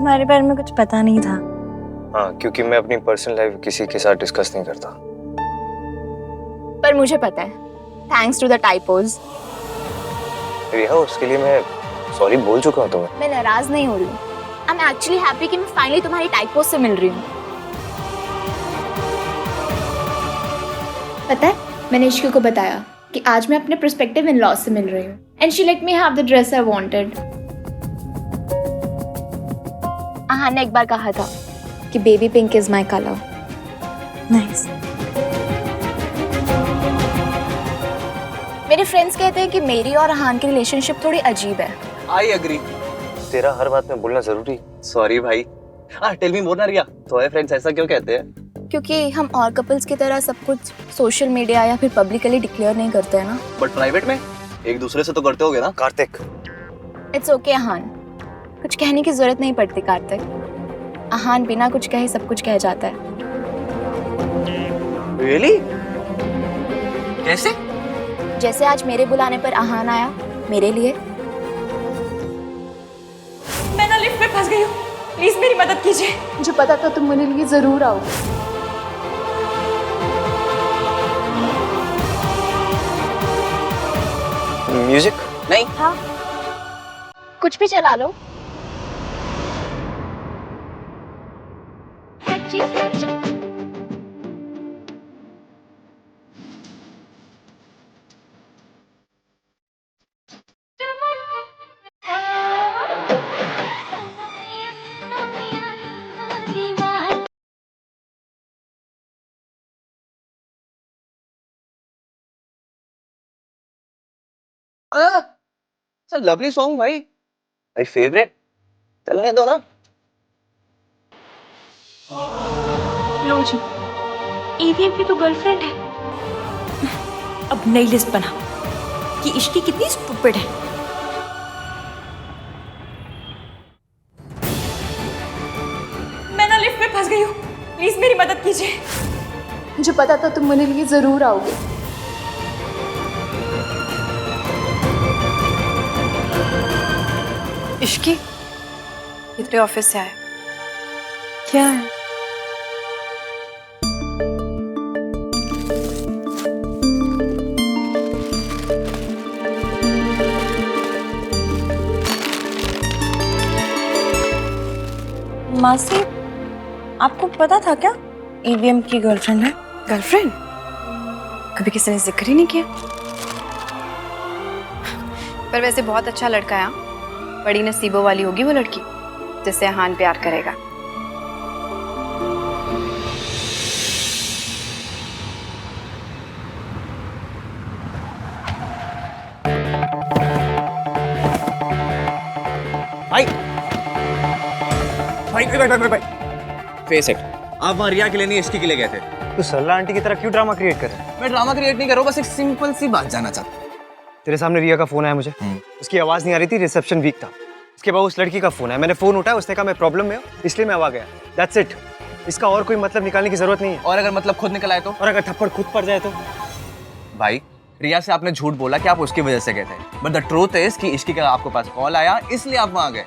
तुम्हारे बारे में कुछ पता नहीं था। हाँ, क्योंकि मैं अपनी पर्सनल लाइफ किसी के साथ डिस्कस नहीं करता। पर मुझे पता है, थैंक्स टू द टाइपोज। रिया, उसके लिए मैं सॉरी बोल चुका हूँ तुम्हें। मैं नाराज नहीं हो रही हूँ। आई एम एक्चुअली हैप्पी कि मैं फाइनली तुम्हारी टाइपोज से मिल रही हूँ। पता है, मैंने इश्क को बताया कि आज मैं अपने प्रोस्पेक्टिव इन लॉज से मिल रही हूँ and she let me have the dress I wanted. Aahan ने एक बार कहा था कि baby pink is my colour. Nice. मेरे फ्रेंड्स कहते हैं कि मेरी और आहान की रिलेशनशिप थोड़ी अजीब है। I agree. तेरा हर बात में बोलना जरूरी। सॉरी भाई। टेल मी मोर ना रिया, तुम्हारे फ्रेंड्स ऐसा क्यों कहते हैं? क्योंकि हम और कपल्स की तरह सब कुछ सोशल मीडिया या फिर पब्लिकली डिक्लेयर नहीं करते हैं ना। बट प्राइवेट में एक दूसरे से तो करते होगे ना? कार्तिक, इट्स ओके आहान, कुछ कहने की जरूरत नहीं पड़ती कार्तिक। आहान बिना कुछ कहे सब कुछ कह जाता है। रियली? कैसे? जैसे आज मेरे बुलाने पर आहान आया मेरे लिए। मैं ना लिफ्ट में फंस गई हूँ, प्लीज मेरी मदद कीजिए। मुझे पता था तुम मेरे लिए जरूर आओगे। म्यूजिक? नहीं। हाँ, कुछ भी चला लो। लवली सॉन्ग भाई, माय फेवरेट। चलने दो ना। लो जी, ईवीएम की तो गर्लफ्रेंड है। अब नई लिस्ट बना कि इश्की कितनी स्टूपिड है। मैं ना लिफ्ट में फंस गई हूँ, प्लीज मेरी मदद कीजिए। मुझे पता था तुम मेरे लिए जरूर आओगे। इश्की, ये तेरे ऑफिस से आया। क्या है? मासी, आपको पता था क्या ईवीएम की गर्लफ्रेंड है? गर्लफ्रेंड? कभी किसी ने जिक्र ही नहीं किया। पर वैसे बहुत अच्छा लड़का है। हाँ? बड़ी नसीबों वाली होगी वो लड़की जिससे आहान प्यार करेगा। भाई भाई भाई भाई भाई भाई फेस इट, आप वहाँ रिया के लिए नहीं इश्की के लिए गए थे। तू सरला आंटी की तरह क्यों ड्रामा क्रिएट कर रहा है? मैं ड्रामा क्रिएट नहीं कर रहा हूँ, बस एक सिंपल सी बात जानना चाहता हूँ। तेरे सामने रिया का फोन आया मुझे, उसकी आवाज नहीं आ रही थी, रिसेप्शन वीक था। इसके बाद उस लड़की का फोन आया, मैंने फोन उठाया, उसने कहा मैं प्रॉब्लम में हूँ इसलिए मैं आ गया। That's it. इसका और कोई मतलब निकालने की जरूरत नहीं है। और अगर मतलब खुद निकल आए तो? और अगर थप्पड़ खुद पड़ जाए तो? भाई, रिया से आपने झूठ बोला कि आप उसकी वजह से गए थे, बट द ट्रूथ इज कि इश्की का आपके पास कॉल आया इसलिए आप वहाँ गए।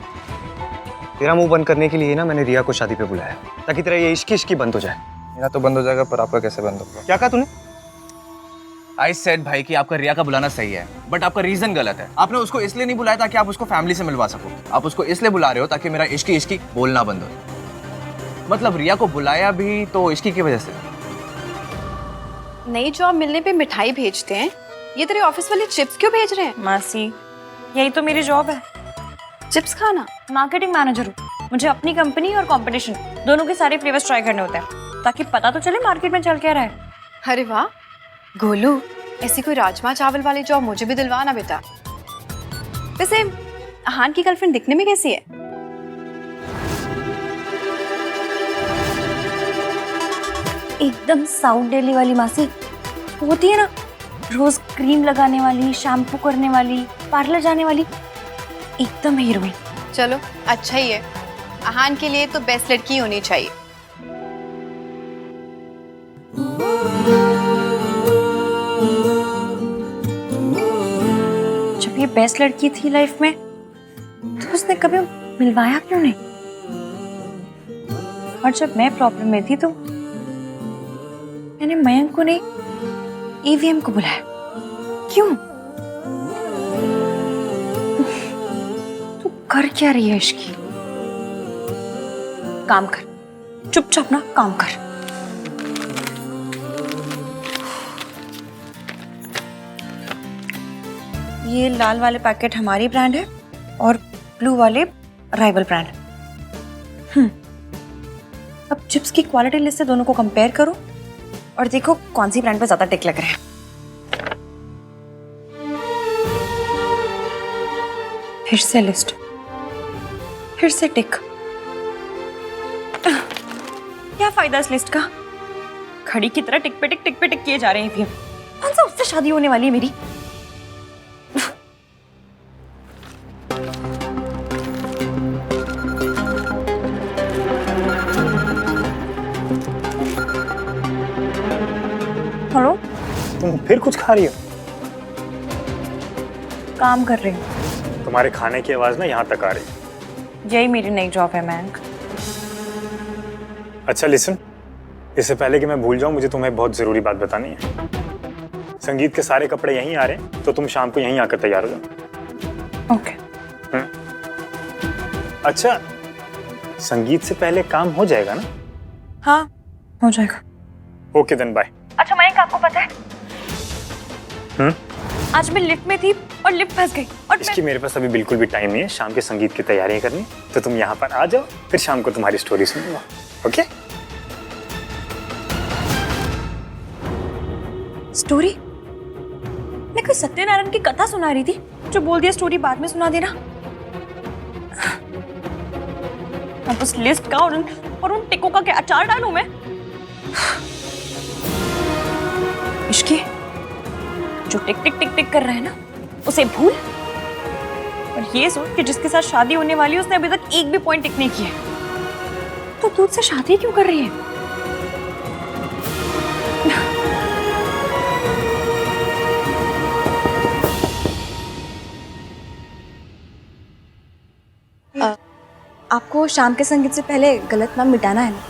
तेरा मुंह बंद करने के लिए ना मैंने रिया को शादी पे बुलाया, ताकि तेरा ये इश्की बंद हो जाए। मेरा तो बंद हो जाएगा, पर आपका कैसे बंद होगा? क्या कहा तूने? आई सेड भाई कि आपका रिया का बुलाना सही है, बट आपका रीजन गलत है। आपने उसको इसलिए नहीं बुलाया ताकि आप उसको फैमिली से मिलवा सको, आप उसको इसलिए बुला रहे हो ताकि मेरा इश्की बोलना बंद हो। मतलब रिया को बुलाया भी तो इश्की की वजह से। नई जॉब मिलने पे मिठाई भेजते हैं, ये तेरे ऑफिस वाले चिप्स क्यों भेज रहे हैं? मासी, यही तो मेरी जॉब है, चिप्स खाना। मार्केटिंग मैनेजर हूँ। मुझे अपनी कंपनी और कंपटीशन दोनों के सारे फ्लेवर्स ट्राई करने होते हैं, ताकि पता तो चले मार्केट में चल क्या रहा है। अरे वाह गोलू, ऐसी कोई राजमा चावल वाली जॉब मुझे भी दिलवाना बेटा। वैसे आहान की गर्लफ्रेंड दिखने में कैसी है? एकदम साउथ दिल्ली वाली मासी, होती है ना रोज क्रीम लगाने वाली, शैम्पू करने वाली, पार्लर जाने वाली, एकदम हीरोइन। चलो अच्छा ही है, आहान के लिए तो बेस्ट लड़की होनी चाहिए। जब ये बेस्ट लड़की थी लाइफ में, तो उसने कभी मिलवाया क्यों नहीं? और जब मैं प्रॉब्लम में थी तो मैंने मयंक को नहीं ईवीएम को बुलाया। क्यों? तू कर क्या रही है इश्की? काम कर, चुपचाप ना काम कर। ये लाल वाले पैकेट हमारी ब्रांड है और ब्लू वाले राइवल ब्रांड। अब चिप्स की क्वालिटी लिस्ट से दोनों को कंपेयर करो और देखो कौन सी ब्रांड पे ज्यादा टिक लग रहा है। फिर से लिस्ट, फिर से टिक। क्या फायदा इस लिस्ट का? घड़ी की तरह टिक पे टिक किए जा रहे हैं। कौन सा उससे शादी होने वाली है मेरी? हेलो, तुम फिर कुछ खा रही हो? काम कर रही हूँ। तुम्हारे खाने की आवाज ना यहाँ तक आ रही है। यही मेरी नई जॉब है मयंक। अच्छा लिसन, इससे पहले कि मैं भूल जाऊं, मुझे तुम्हें बहुत जरूरी बात बतानी है। संगीत के सारे कपड़े यहीं आ रहे हैं, तो तुम शाम को यहीं आकर तैयार हो जाओ। ओके। अच्छा, संगीत से पहले काम हो जाएगा ना? हाँ, हो जाएगा। Okay then bye. अच्छा मयंक, आपको पता है आज मैं लिफ्ट में थी और लिफ्ट फंस गई और इसकी मेरे पास अभी बिल्कुल भी टाइम नहीं है, शाम के संगीत की तैयारियां करनी, तो तुम यहाँ पर आ जाओ, फिर शाम को तुम्हारी स्टोरी सुनूंगा। ओके? स्टोरी? मैं कोई सत्यनारायण की कथा सुना रही थी जो बोल दिया स्टोरी बाद में सुना देना। अब उस लिस्ट का और उन टिकों का क्या अचार डालूं मैं? इश्की, जो टिक टिक टिक टिक कर रहा है ना, उसे भूल और ये सोच कि जिसके साथ शादी होने वाली है उसने अभी तक एक भी पॉइंट टिक नहीं किया है, तो तू उससे शादी क्यों कर रही है? आपको शाम के संगीत से पहले गलत नाम मिटाना है ना?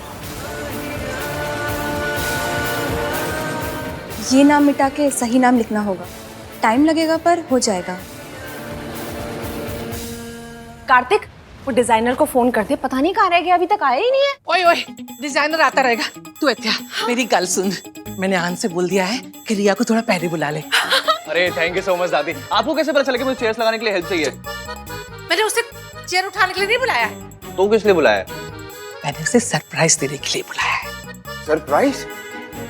ये नाम मिटा के सही नाम लिखना होगा। टाइम लगेगा पर हो जाएगा। कार्तिक, वो डिजाइनर को फोन कर दे, पता नहीं कहाँ रह गया, अभी तक आया ही नहीं है। ओए ओए, डिजाइनर आता रहेगा, तू इत्या मेरी गल सुन। मैंने आन से बोल दिया है कि रिया को थोड़ा पहले बुला ले। अरे थैंक यू सो मच दादी। आपको कैसे पता चला कि मुझे चेयर्स लगाने के लिए हेल्प चाहिए? मैंने उसे चेयर उठाने के लिए नहीं बुलाया, तो किस लिए बुलाया? मैंने उसे सरप्राइज देने के लिए बुलाया है। सरप्राइज?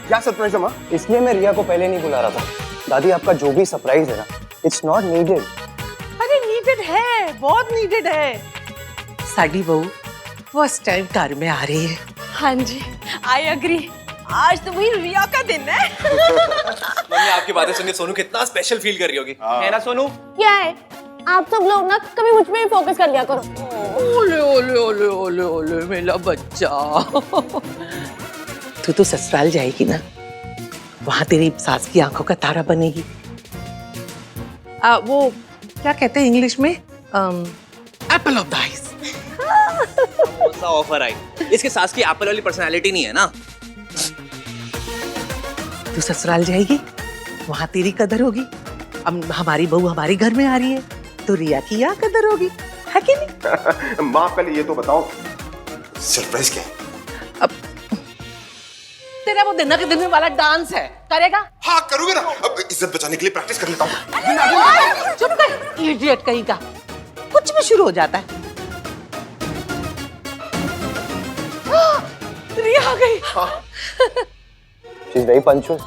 क्या सरप्राइज है माँ? इसलिए मैं रिया को पहले नहीं बुला रहा था। दादी, आपका जो भी सरप्राइज है ना, इट्स नॉट नीडेड। अरे नीडेड है, बहुत नीडेड है। साडी बहू फर्स्ट टाइम घर में आ रही है। हाँ जी, आई अग्री। आज तो वही रिया का दिन है। मम्मी, आपकी बातें सुन के सोनू कितना स्पेशल फील कर रही होगी, है ना सोनू? क्या है, आप सब लोग ना कभी मुझ पे ही फोकस कर लिया करो। ओले ओले ओले ओले ओले मेरा बच्चा। तू तो ससुराल जाएगी ना, वहां तेरी सास की आंखों का तारा बनेगी। वो क्या कहते हैं इंग्लिश में, एप्पल ऑफ द आईज। कौन सा ऑफर आई? इसके सास की एप्पल वाली पर्सनालिटी नहीं है ना। तू ससुराल जाएगी, वहां तेरी कदर होगी। अब हमारी बहू हमारे घर में आ रही है, तो रिया की यहाँ कदर होगी, है कि नहीं? माँ, पहले ये तो बताओ सरप्राइज क्या है? अब तेरा वो दिन के दिन में वाला डांस है, करेगा? हाँ करूँगा ना, अब इज्जत बचाने के लिए प्रैक्टिस कर लेता हूँ। चुप कर, इडियट कहीं का, कुछ भी शुरू हो जाता है। रिया आ गई। She is very punctual.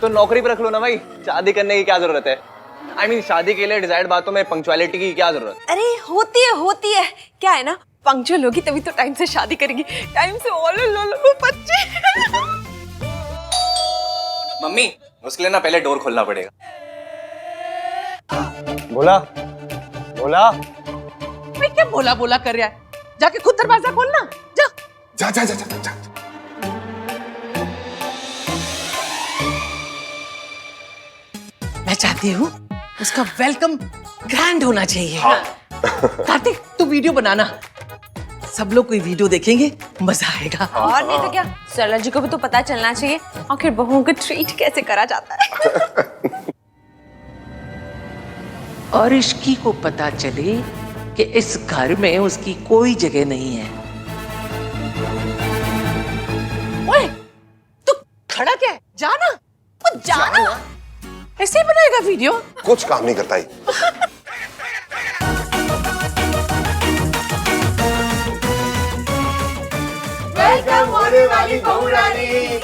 तो नौकरी पर रख लो ना भाई, शादी करने की क्या जरूरत है? I mean, शादी के लिए डिजायर्ड बातों में पंक्चुअलिटी की क्या जरूरत? अरे होती है। क्या है ना, पंक्चुअल होगी तभी तो टाइम से शादी करेगी। टाइम से ओलो बच्चे। मम्मी, उसके लिए ना पहले डोर खोलना पड़ेगा। बोला मैं क्या बोला बोला कर रहा है? जाके खुद दरवाजा खोलना, जा। जा जा जा जा जा। मैं चाहती हूँ उसका वेलकम ग्रैंड होना चाहिए। कार्तिक, तू वीडियो बनाना, सब लोग कोई वीडियो देखेंगे, मजा आएगा। और नहीं तो क्या, सरला जी को भी तो पता चलना चाहिए आखिर बहुओं को ट्रीट कैसे करा जाता है। और इश्की को पता चले कि इस घर में उसकी कोई जगह नहीं है। ओए, तू खड़ा क्या है? जाना, जाना। ऐसे ही बनाएगा वीडियो? कुछ काम नहीं करता ही। वेलकम होने वाली बहू रानी।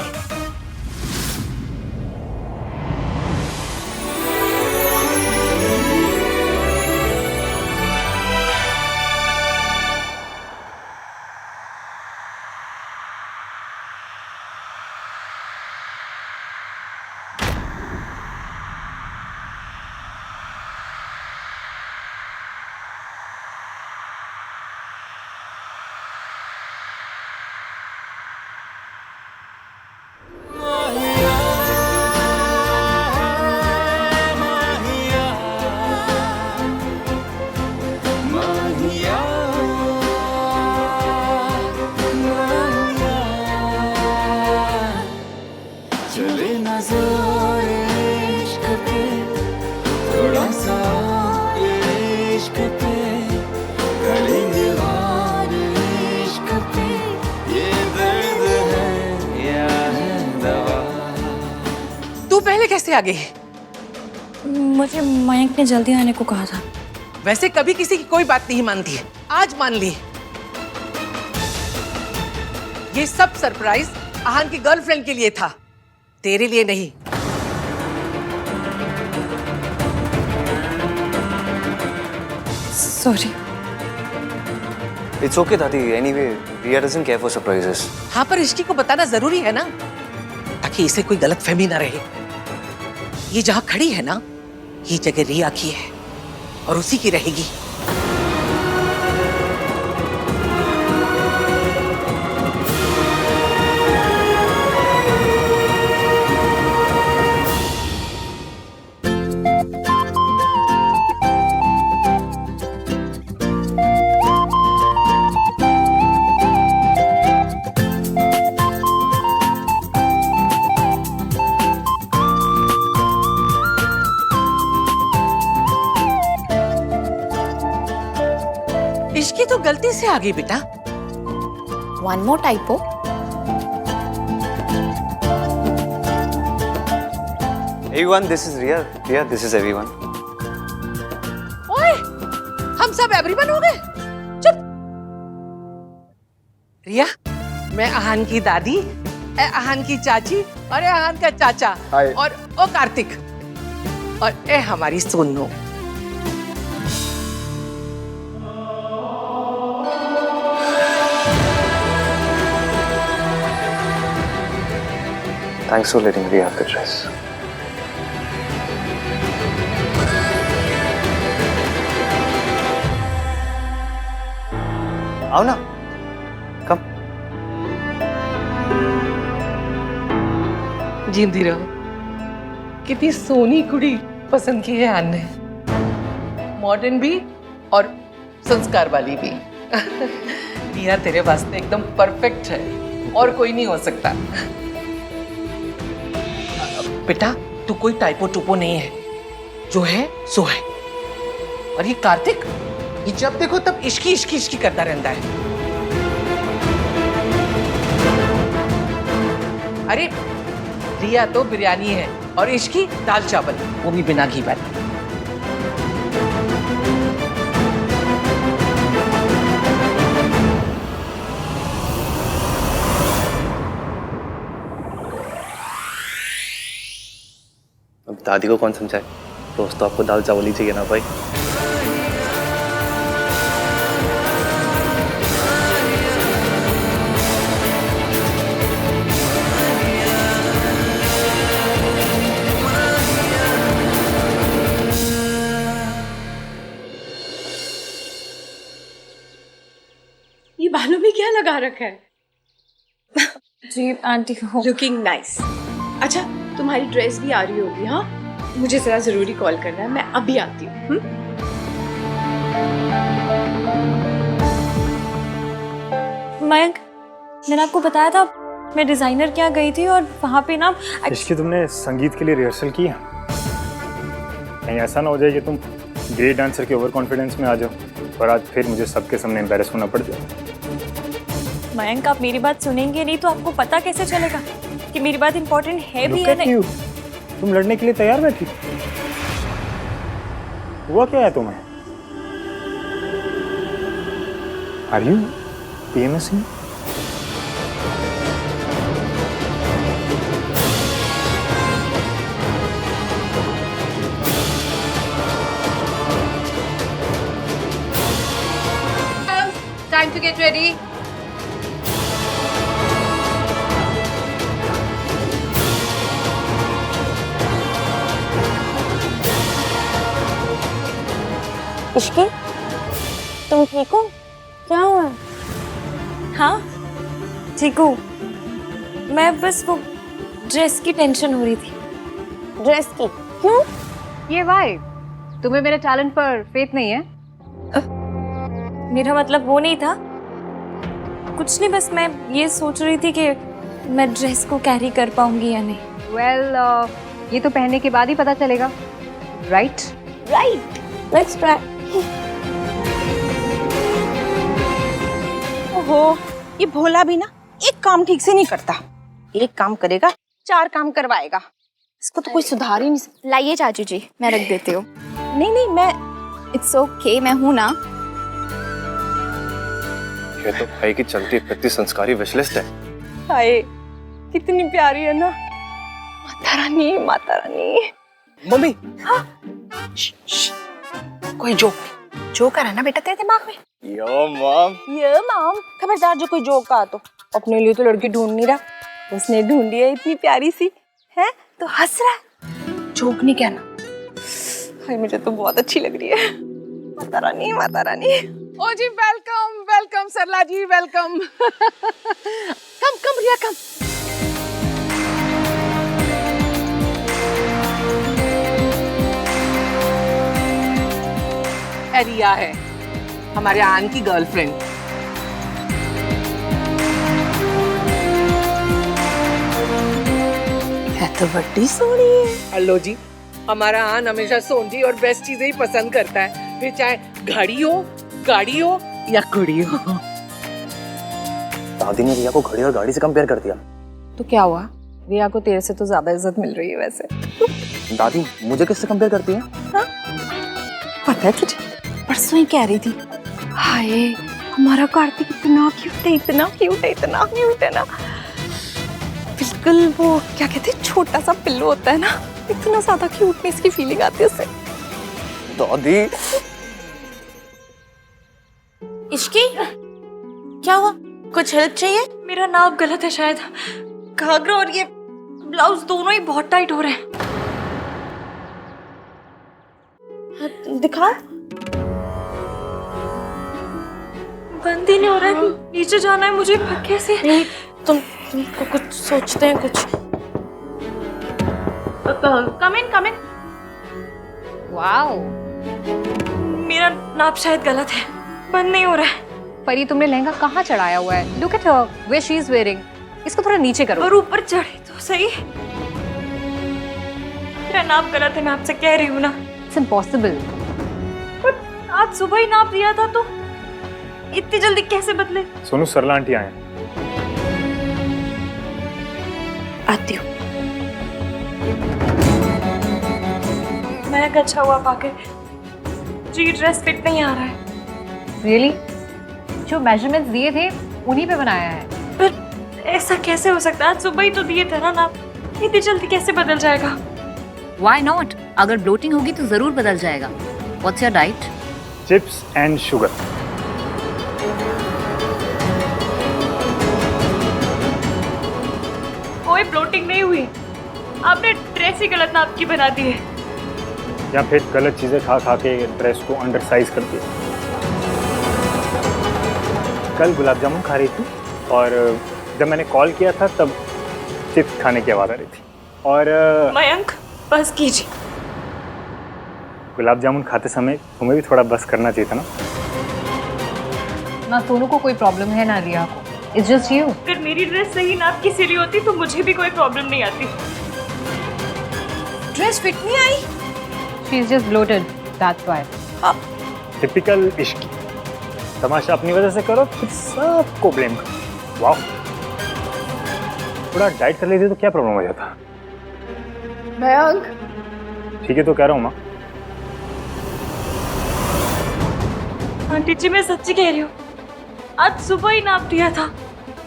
तू पहले कैसे आ गई? मुझे मयंक ने जल्दी आने को कहा था। वैसे कभी किसी की कोई बात नहीं मानती है, आज मान ली। ये सब सरप्राइज आहान की गर्लफ्रेंड के लिए था, तेरे लिए नहीं। सॉरी। It's okay दादी, anyway, Riya doesn't care for surprises. हाँ, पर इश्की को बताना जरूरी है ना, ताकि इसे कोई गलतफहमी ना रहे। ये जहाँ खड़ी है ना, ये जगह रिया की है और उसी की रहेगी। इश्की तो गलती से आ गई बेटा। One more typo. Everyone, this is Riya. Riya, this is everyone. ओए, हम सब एवरीवन हो गए? चुप। रिया, मैं आहान की दादी, ए आहान की चाची और ए आहान का चाचा और ओ कार्तिक और ए हमारी Sonu. Thanks for letting Riya have the dress. आओ ना, कम। जींदी रहो। कितनी सोनी कुड़ी पसंद की है आन ने, मॉडर्न भी और संस्कार वाली भी। रिया तेरे वास्ते एकदम परफेक्ट है और कोई नहीं हो सकता। बेटा, तू कोई टाइपो टूपो नहीं है, जो है सो है। और ये कार्तिक, ये जब देखो तब इश्की इश्की इश्की करता रहता है। अरे रिया तो बिरयानी है और इश्की दाल चावल, वो भी बिना घी वाली। अब दादी को कौन समझाए, रोज तो आपको दाल चावल ही चाहिए ना भाई। ये बालों में क्या लगा रखा है? जी आंटी हो। Looking nice. अच्छा, तुम्हारी ड्रेस भी आ रही होगी। हाँ, मुझे जरा जरूरी कॉल करना है, मैं अभी आती हूँ। मयंक, मैंने आपको बताया था मैं डिजाइनर के यहाँ गई थी और वहाँ पे ना इसकी तुमने संगीत के लिए रिहर्सल की है? कहीं ऐसा ना हो जाए कि तुम ग्रेट डांसर के ओवर कॉन्फिडेंस में आ जाओ और आज फिर मुझे सबके सामने एम्बैरेस होना पड़ जाए। मयंक, आप मेरी बात सुनेंगे नहीं तो आपको पता कैसे चलेगा कि मेरी बात इम्पोर्टेंट है भी Look या at नहीं। you. तुम लड़ने के लिए तैयार बैठी? हुआ क्या है तुम्हें? Are you PMSing? Time to get ready. Ishki, तुम ठीक हो? क्या हुआ? हाँ ठीक हूँ। मैं बस वो ड्रेस की टेंशन हो रही थी। ड्रेस की? क्यों? ये भाई, तुम्हें मेरे टैलेंट पर फेथ नहीं है? मेरा मतलब वो नहीं था, कुछ नहीं, बस मैं ये सोच रही थी कि मैं ड्रेस को कैरी कर पाऊंगी या नहीं। वेल, ये तो पहनने के बाद ही पता चलेगा, राइट? Right, let's try. ओहो, ये भोला भी ना एक काम ठीक से नहीं करता। एक काम करेगा, 4 काम करवाएगा। इसको तो कोई सुधार ही नहीं सकता। लाइए चाचू जी, मैं रख देती हूँ। नहीं, मैं इट्स ओके, मैं हूँ ना। ये तो भाई की चलती फिरती संस्कारी विशलिस्ट है। हाय, कितनी प्यारी है ना। माता रानी, माता रानी। मम्मी, कोई जोक आ रहा है ना बेटा तेरे दिमाग में? यो मॉम। ये माम, खबरदार जो कोई जोक का तो अपने लिए तो लड़की ढूंढ नहीं रहा, उसने ढूंढी है इतनी प्यारी सी है तो हंस रहा है। जोक नहीं कहना। हाय, मुझे तो बहुत अच्छी लग रही है। माता रानी, माता रानी। ओ जी, वेलकम वेलकम सरला जी, वेलकम। कम रिया कम। रिया है हमारे आन की गर्लफ्रेंड। है तो बड़ी सोनी है। हेलो जी, हमारा आन हमेशा सोंधी और बेस्ट चीजें ही पसंद करता है, फिर चाहे घड़ी हो, गाड़ी हो या कुड़ी हो। दादी ने रिया को घड़ी और गाड़ी से कंपेयर कर दिया। तो क्या हुआ? रिया को तेरे से तो ज्यादा इज्जत मिल रही है वैसे। दादी मुझे किससे कंपेयर करती है? पता है तुझे, परसों ही कह रही थी, हाय हमारा कार्तिक इतना क्यूट है, इतना क्यूट है, इतना क्यूट है ना। बिल्कुल वो क्या कहते हैं, छोटा सा पिल्लू होता है ना, इतना ज्यादा क्यूटनेस की फीलिंग आती है उससे। दादी। इश्की, क्या हुआ? कुछ हेल्प चाहिए? मेरा नाप गलत है शायद, घाघरा और ये ब्लाउज दोनों ही बहुत टाइट हो रहे हैं। दिखाओ। बंद ही नहीं हो रहा है, नीचे जाना है मुझे पक्के से। नहीं, तुमको कुछ सोचते हैं कुछ। कम इन। वाओ, मेरा नाप शायद गलत है, बंद नहीं हो रहा है। पर ये तुमने लहंगा कहाँ चढ़ाया हुआ है? Look at her, where she is wearing. इसको थोड़ा नीचे करो। और ऊपर चढ़े तो सही। मेरा नाप गलत है, मैं आपसे कह रही हूँ ना। It's impossible. आज सुबह ही नाप दिया था तो इतनी जल्दी कैसे बदले? सोनू, सरला आंटी आए। आती हूँ। मैं अच्छा हुआ पाकर, जी ड्रेस फिट नहीं आ रहा है। रियली? जो मेजरमेंट्स दिए थे उन्हीं पे बनाया है। पर ऐसा कैसे हो सकता है? आज सुबह ही तो दिए थे ना नाप, इतनी जल्दी कैसे बदल जाएगा? Why not? अगर ब्लोटिंग होगी तो जरूर बदल जाएगा। What's your diet? Chips and sugar. कोई ब्लोटिंग नहीं हुई, आपने ड्रेस ही गलत नाप की बना दी है। या फिर गलत चीजें खा खा के ड्रेस को अंडर साइज कर दिया। कल गुलाब जामुन खा रही थी और जब मैंने कॉल किया था तब चिप्स खाने की आवाज आ रही थी। और मयंक, बस कीजिए। गुलाब जामुन खाते समय तुम्हें भी थोड़ा बस करना चाहिए था ना। ना सोनू को कोई प्रॉब्लम है ना रिया को। It's just you. अगर मेरी ड्रेस सही नाप की सिली होती तो मुझे भी कोई प्रॉब्लम नहीं आती। ड्रेस फिट नहीं आई। She's just bloated. That's why. Typical इश्की, तमाशा अपनी वजह से करो फिर सबको ब्लेम करो। वाह, थोड़ा डाइट कर लेती तो क्या प्रॉब्लम हो जाता। मयंक, ठीक है तो कह रहा हूँ माँ। आंटी जी मैं सच्ची कह रही हूँ, आज सुबह ही नाप दिया था।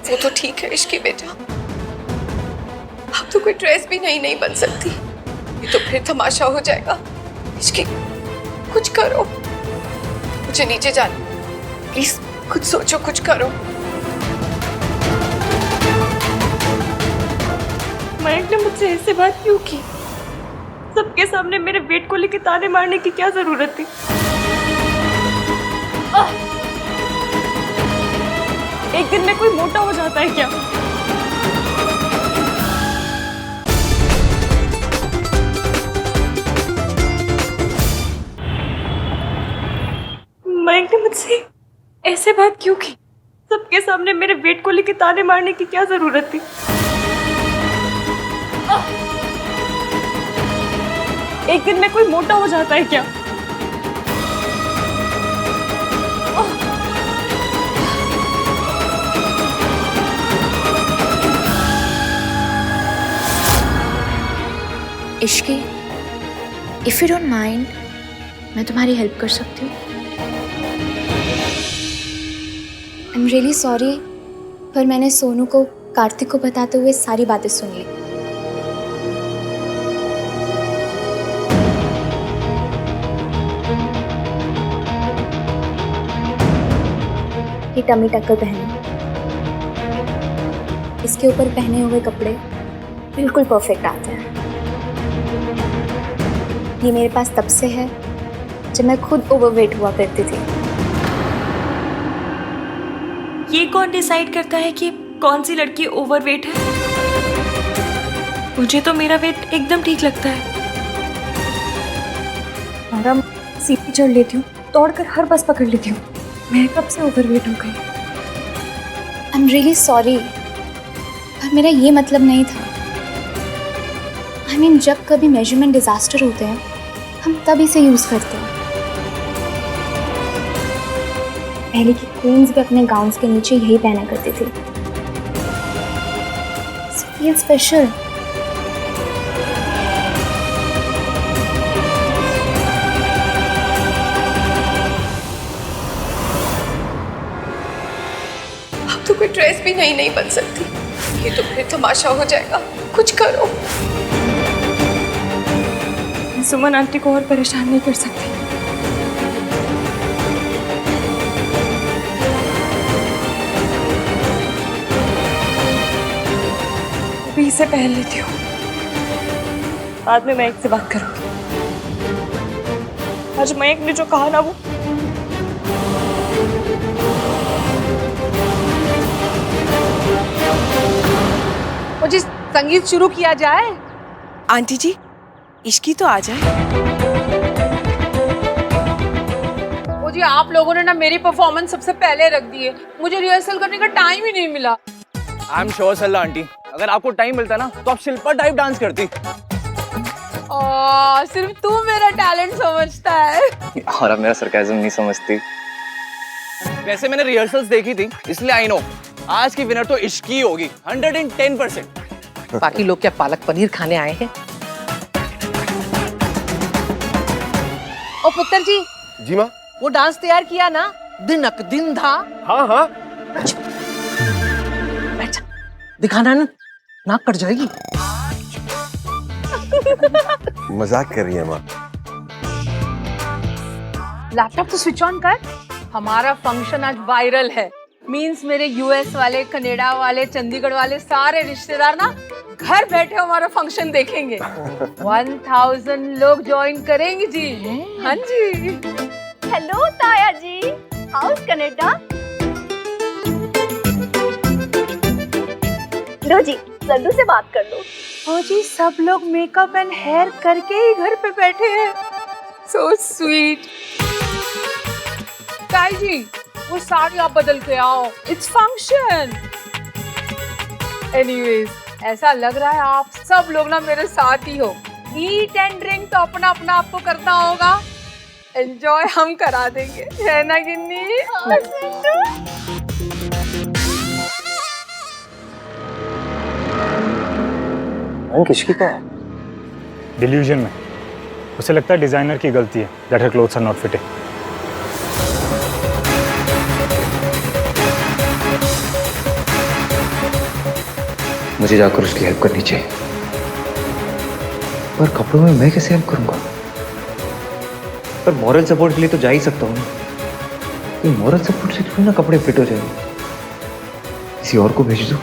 वो तो ठीक है इश्की बेटा, अब तो कोई ड्रेस भी नहीं बन सकती, ये तो फिर तमाशा हो जाएगा। इश्की कुछ करो, मुझे नीचे जाना प्लीज, कुछ सोचो, कुछ करो। मयंक ने मुझसे ऐसे बात क्यों की? सबके सामने मेरे वेट को लेके ताने मारने की क्या जरूरत थी? एक दिन में कोई मोटा हो जाता है क्या? मयंक ने मुझसे ऐसे बात क्यों की? सबके सामने मेरे वेट को लेके ताने मारने की क्या जरूरत थी? एक दिन में कोई मोटा हो जाता है क्या? Ishki, if you don't mind, मैं तुम्हारी हेल्प कर सकती हूँ। आई एम रियली सॉरी, पर मैंने सोनू को कार्तिक को बताते हुए सारी बातें सुन ली। ये टमी टक्कर पहने, इसके ऊपर पहने हुए कपड़े बिल्कुल परफेक्ट आते हैं। ये मेरे पास तब से है जब मैं खुद ओवरवेट हुआ करती थी। ये कौन डिसाइड करता है कि कौन सी लड़की ओवरवेट है? मुझे तो मेरा वेट एकदम ठीक लगता है। मैडम सीढ़ी चढ़ लेती हूँ, दौड़कर हर बस पकड़ लेती हूँ। मैं कब से ओवरवेट हो गई? आई एम रियली सॉरी, पर मेरा ये मतलब नहीं था। आई मीन, जब कभी मेजरमेंट डिजास्टर होते हैं हम तब इसे यूज करते हैं। पहले की क्वींस भी अपने गाउन्स के नीचे यही पहना करती थी। Feel special. अब तो कोई ड्रेस भी नहीं बन सकती, ये तो फिर तमाशा हो जाएगा। कुछ करो। मैं सुमन आंटी को और परेशान नहीं कर सकती। अभी इसे पहन लेती हूँ, बाद में मयंक से बात करूंगी। आज मयंक ने जो कहा ना, वो जी संगीत शुरू किया जाए। आंटी जी, इश्की तो आ जाए। वो जी आप लोगों ने ना मेरी परफॉर्मेंस सबसे पहले रख दी है, मुझे रिहर्सल करने का टाइम ही नहीं मिला। आई एम श्योर सल्ला आंटी, अगर आपको टाइम मिलता ना तो आप शिल्पा टाइप डांस करती। सिर्फ तू मेरा टैलेंट समझता है। और अब मेरा सरकाज़म नहीं समझती। वैसे मैंने रिहर्सल्स देखी थी, इसलिए आई नो आज की विनर तो इश्की होगी 110%। बाकी लोग क्या पालक पनीर खाने आए हैं? ओ पुत्र जी। जी माँ। वो डांस तैयार किया ना, दिनक दिन था। हाँ हाँ। बैठ, दिखाना ना, नाक कट जाएगी। मजाक कर रही है माँ। लैपटॉप तो स्विच ऑन कर। हमारा फंक्शन आज वायरल है। मींस मेरे यूएस वाले, कनाडा वाले, चंडीगढ़ वाले सारे रिश्तेदार ना घर बैठे हमारा फंक्शन देखेंगे। 1000 लोग ज्वाइन करेंगे जी। हाँ जी। हेलो ताया जी, हाउस कनाडा। लो जी, सल्लू से बात कर लो। ओ जी, सब लोग मेकअप एंड हेयर करके ही घर पे बैठे हैं। So sweet. ताई जी, वो साड़ी आप बदल के आओ, इट्स फंक्शन। एनीवेज, ऐसा लग रहा है आप सब लोग ना मेरे साथ ही हो। ईट एंड ड्रिंक तो अपना अपना आपको करना होगा, एंजॉय हम करा देंगे, है ना गिन्नी? किसकी का डिल्यूजन में उसे लगता है डिजाइनर की गलती है that her clothes are not fitting. मुझे जाकर उसकी हेल्प करनी चाहिए, पर कपड़ों में मैं कैसे हेल्प करूंगा? पर मॉरल सपोर्ट के लिए तो जा ही सकता हूँ ना। ये मॉरल सपोर्ट से थोड़ी ना कपड़े फिट हो जाएंगे, किसी और को भेज दो।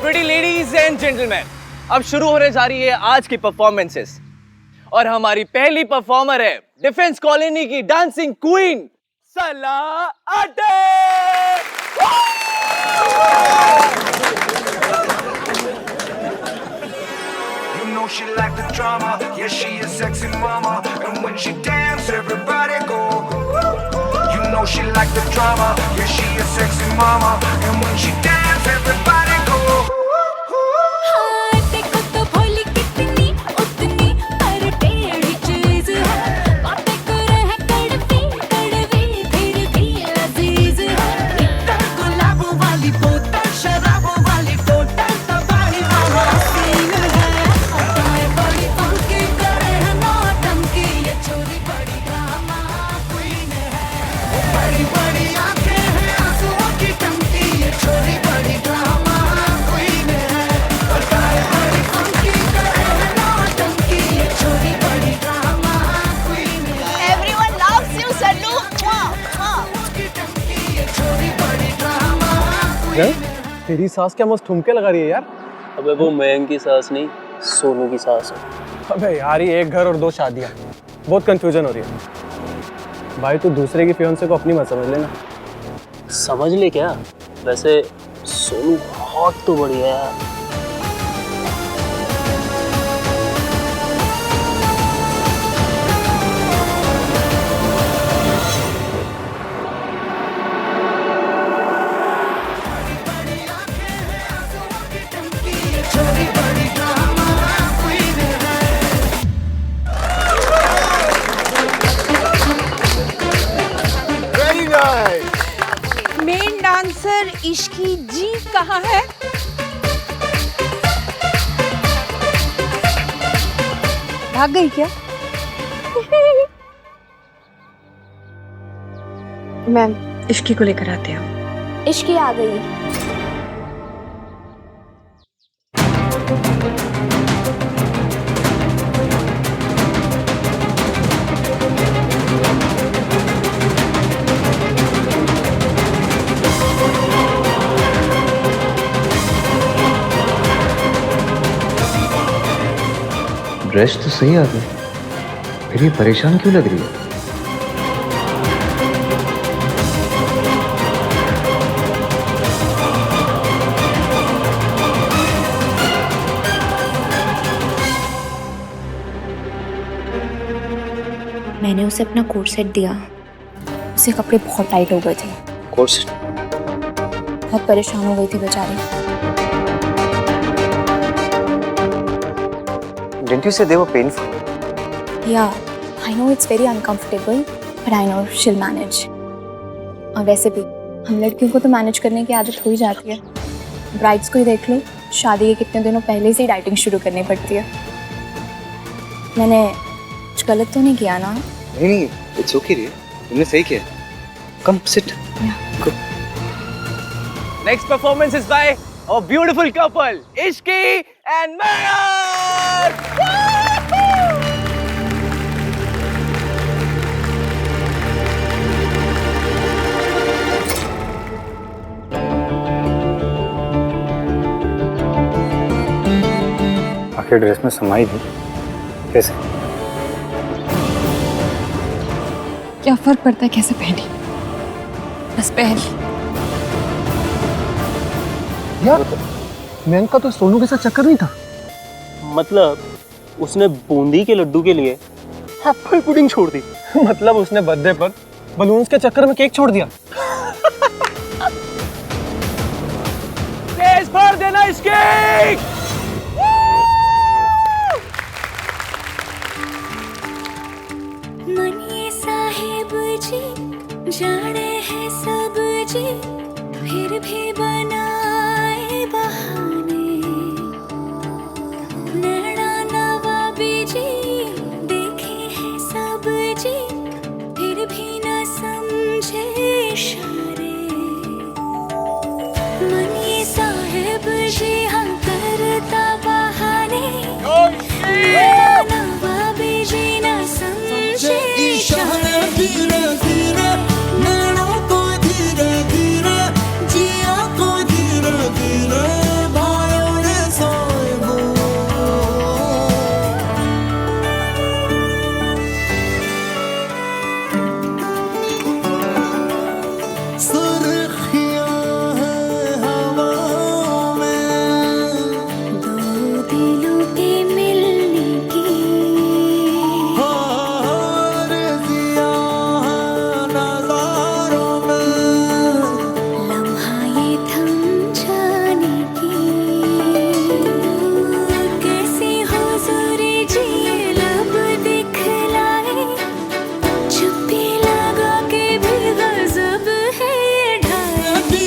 प्रीटी लेडीज एंड जेंटलमैन, अब शुरू होने जा रही है आज की परफॉर्मेंसेस, और हमारी पहली परफॉर्मर है डिफेंस कॉलोनी की डांसिंग क्वीन सला अटे। You know she like the drama, yeah she a sexy mama, and when she dance everybody go. You know she like the drama, yeah she a sexy mama, and when she dance everybody go. तेरी सास क्या मस्त ठुमके लगा रही है यार। अबे वो मयंक की सास नहीं, सोनू की सास है। अबे यार ये एक घर और दो शादियां, बहुत कंफ्यूजन हो रही है। भाई तू दूसरे की फियांसे को अपनी मत समझ लेना। समझ ले क्या? वैसे सोनू बहुत तो बढ़िया है। मेन डांसर इश्की जी कहाँ है? भाग गई क्या? मैम, इश्की को लेकर आते हैं। इश्की आ गई। ड्रेस तो सही आ गई, फिर ये परेशान क्यों लग रही है? मैंने उसे अपना कोट सेट दिया, उसके कपड़े बहुत टाइट हो गए थे। Coat set? बहुत परेशान हो गई थी बेचारी। Didn't you say they were painful? Yeah, I know it's very uncomfortable, but I know she'll manage. और वैसे भी हम लड़कियों को तो मैनेज करने की आदत हो ही जाती है। ब्राइड्स को ही देख लो, शादी के कितने दिनों पहले से ही डाइटिंग शुरू करनी पड़ती है। मैंने कुछ गलत तो नहीं किया ना? नहीं, इट्स ओके रिया, तुमने सही किया। Come sit. Next performance is by a beautiful couple Ishki and Mayank. आखिर ड्रेस में समाई थी कैसे? क्या फर्क पड़ता है कैसे पहनी, बस पहन। यार मयंक का तो सोनू के साथ चक्कर नहीं था। मतलब उसने बूंदी के लड्डू के लिए एप्पल पुडिंग छोड़ दी। मतलब उसने बर्थडे पर बलून्स के चक्कर में केक छोड़ दिया। तेज भर देना इसके। मनिए साहिब जी जाने हैं सब जी, फिर भी बनाए बहाने। नैना नवाबी जी देखे हैं सब जी, फिर भी न समझे इशारे। मनिए साहिब जी हम करता बहाने, नैना नवाबी जी न समझे इशारे। धीरे धीरे नैना को धीरे धीरे, जिया को धीरे धीरे, भाइयों ने सोए हो। सुर्खियां हैं हवाओं में, दो दिलों के मिलने की। आरज़ियां हैं नज़ारों में, लम्हा ये थम जाने की। कैसी हुज़ूरी जी ये लब दिखलाए, चुप्पी लगा के भी गज़ब है ये ढाई।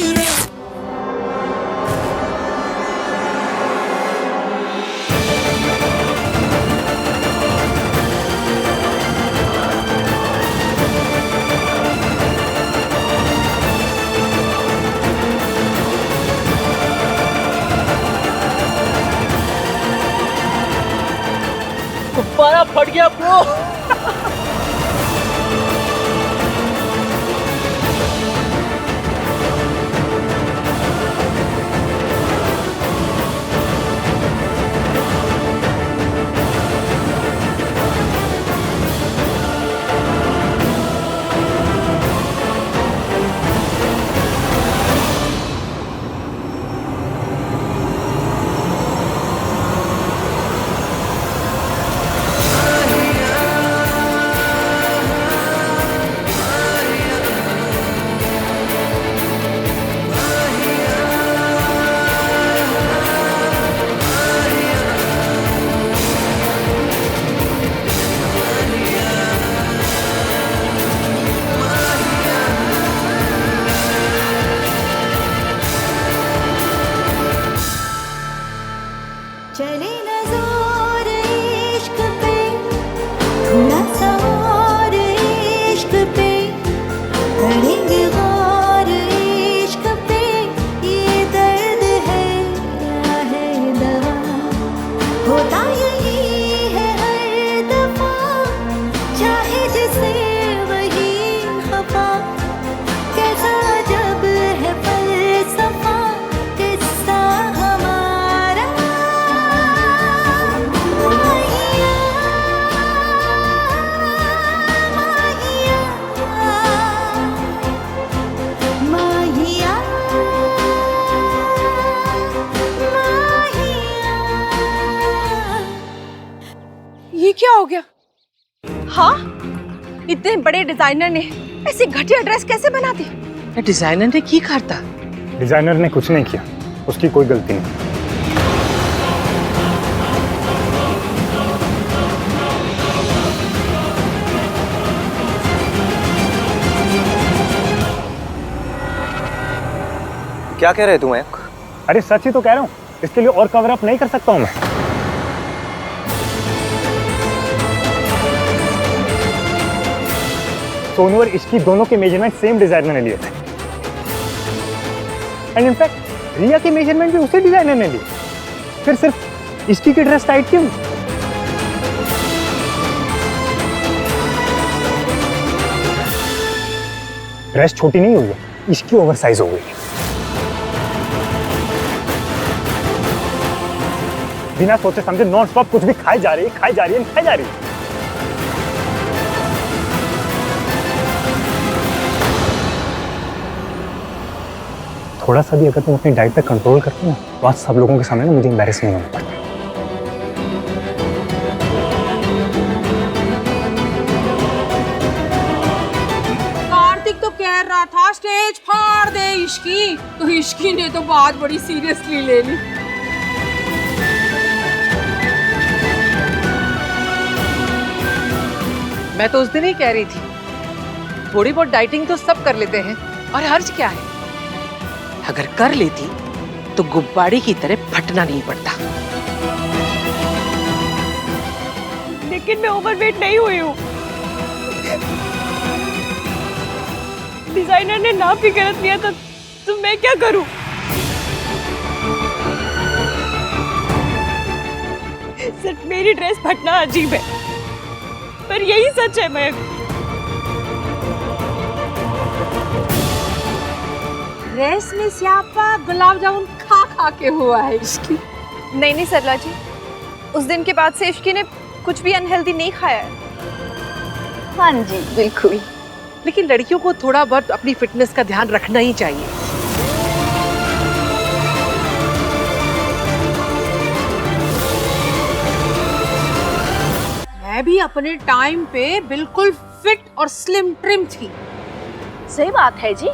गुब्बारा फट गया ब्रो। चले न जोर इश्क पे, थोड़ा सा और इश्क पे, करेंगे गौर इश्क पे। ये दर्द है या है दवा, होता यही है हर दफा, चाहे जिसे वही खफा। कैसा जब है फलसफा किस्सा हमारा। माहिया माहिया माहिया माहिया। ये क्या हो गया? हाँ, इतने बड़े डिजाइनर ने ऐसी घटिया ड्रेस कैसे बना दी? डिजाइनर ने की करता? डिजाइनर ने कुछ नहीं किया, उसकी कोई गलती नहीं। क्या कह रहे तुम मयंक? अरे सच ही तो कह रहा हूँ, इसके लिए और कवर अप नहीं कर सकता हूँ मैं। सोनू और इश्की दोनों के मेजरमेंट सेम डिजाइनर ने लिए थे, एंड इनफैक्ट रिया के मेजरमेंट भी उसी डिजाइनर ने लिए। फिर सिर्फ इश्की की ड्रेस टाइट क्यों? ड्रेस छोटी नहीं हुई है, इसकी ओवरसाइज हो गई है। बिना सोचे समझे नॉन स्टॉप कुछ भी खाई जा रही है, खाई जा रही है, खाई जा रही है। थोड़ा सा भी अगर तुम अपनी डाइट पे कंट्रोल करते हो ना, तो आज सब लोगों के सामने ना मुझे एम्बैरेस नहीं होना पड़ता। रहा था स्टेज फाड़ दे इश्की, तो इश्की ने तो बात बड़ी सीरियसली ले ली। मैं तो उस दिन ही कह रही थी, थोड़ी बहुत डाइटिंग तो सब कर लेते हैं, और हर्ज क्या है? अगर कर लेती तो गुब्बारे की तरह फटना नहीं पड़ता। लेकिन मैं ओवरवेट नहीं हुई हूँ। डिजाइनर ने नाप भी गलत लिया था, तो मैं क्या करूँ? सिर्फ मेरी ड्रेस फटना अजीब है, पर यही सच है। मैं ड्रेस में स्यापा गुलाब जामुन खा खा के हुआ है इसकी। नहीं सरला जी, उस दिन के बाद से इश्की ने कुछ भी अनहेल्दी नहीं खाया है। हाँ जी बिल्कुल, लेकिन लड़कियों को थोड़ा बहुत अपनी फिटनेस का ध्यान रखना ही चाहिए। मैं भी अपने टाइम पे बिल्कुल फिट और स्लिम ट्रिम थी। सही बात है जी,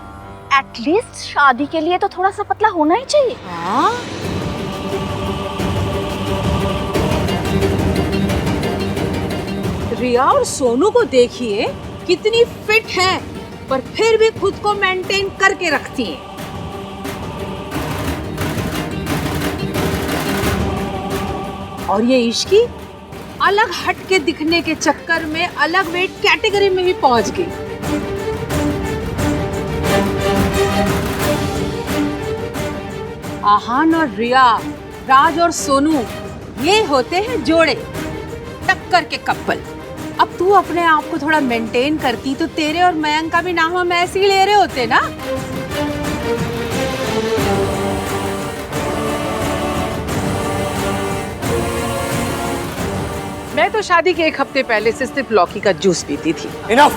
एटलीस्ट शादी के लिए तो थोड़ा सा पतला होना ही चाहिए। हाँ? रिया और सोनू को देखिए, कितनी फिट हैं, पर फिर भी खुद को मेंटेन करके रखती हैं। और ये इश्की अलग हट के दिखने के चक्कर में अलग वेट कैटेगरी में ही पहुंच गई। आहान और रिया, राज और सोनू, ये होते हैं जोड़े, टक्कर के कपल। अब तू अपने आप को थोड़ा मेंटेन करती तो तेरे और मयंक का भी नाम हम ऐसे ही ले रहे होते ना। मैं तो शादी के एक हफ्ते पहले से सिर्फ लौकी का जूस पीती थी। इनफ।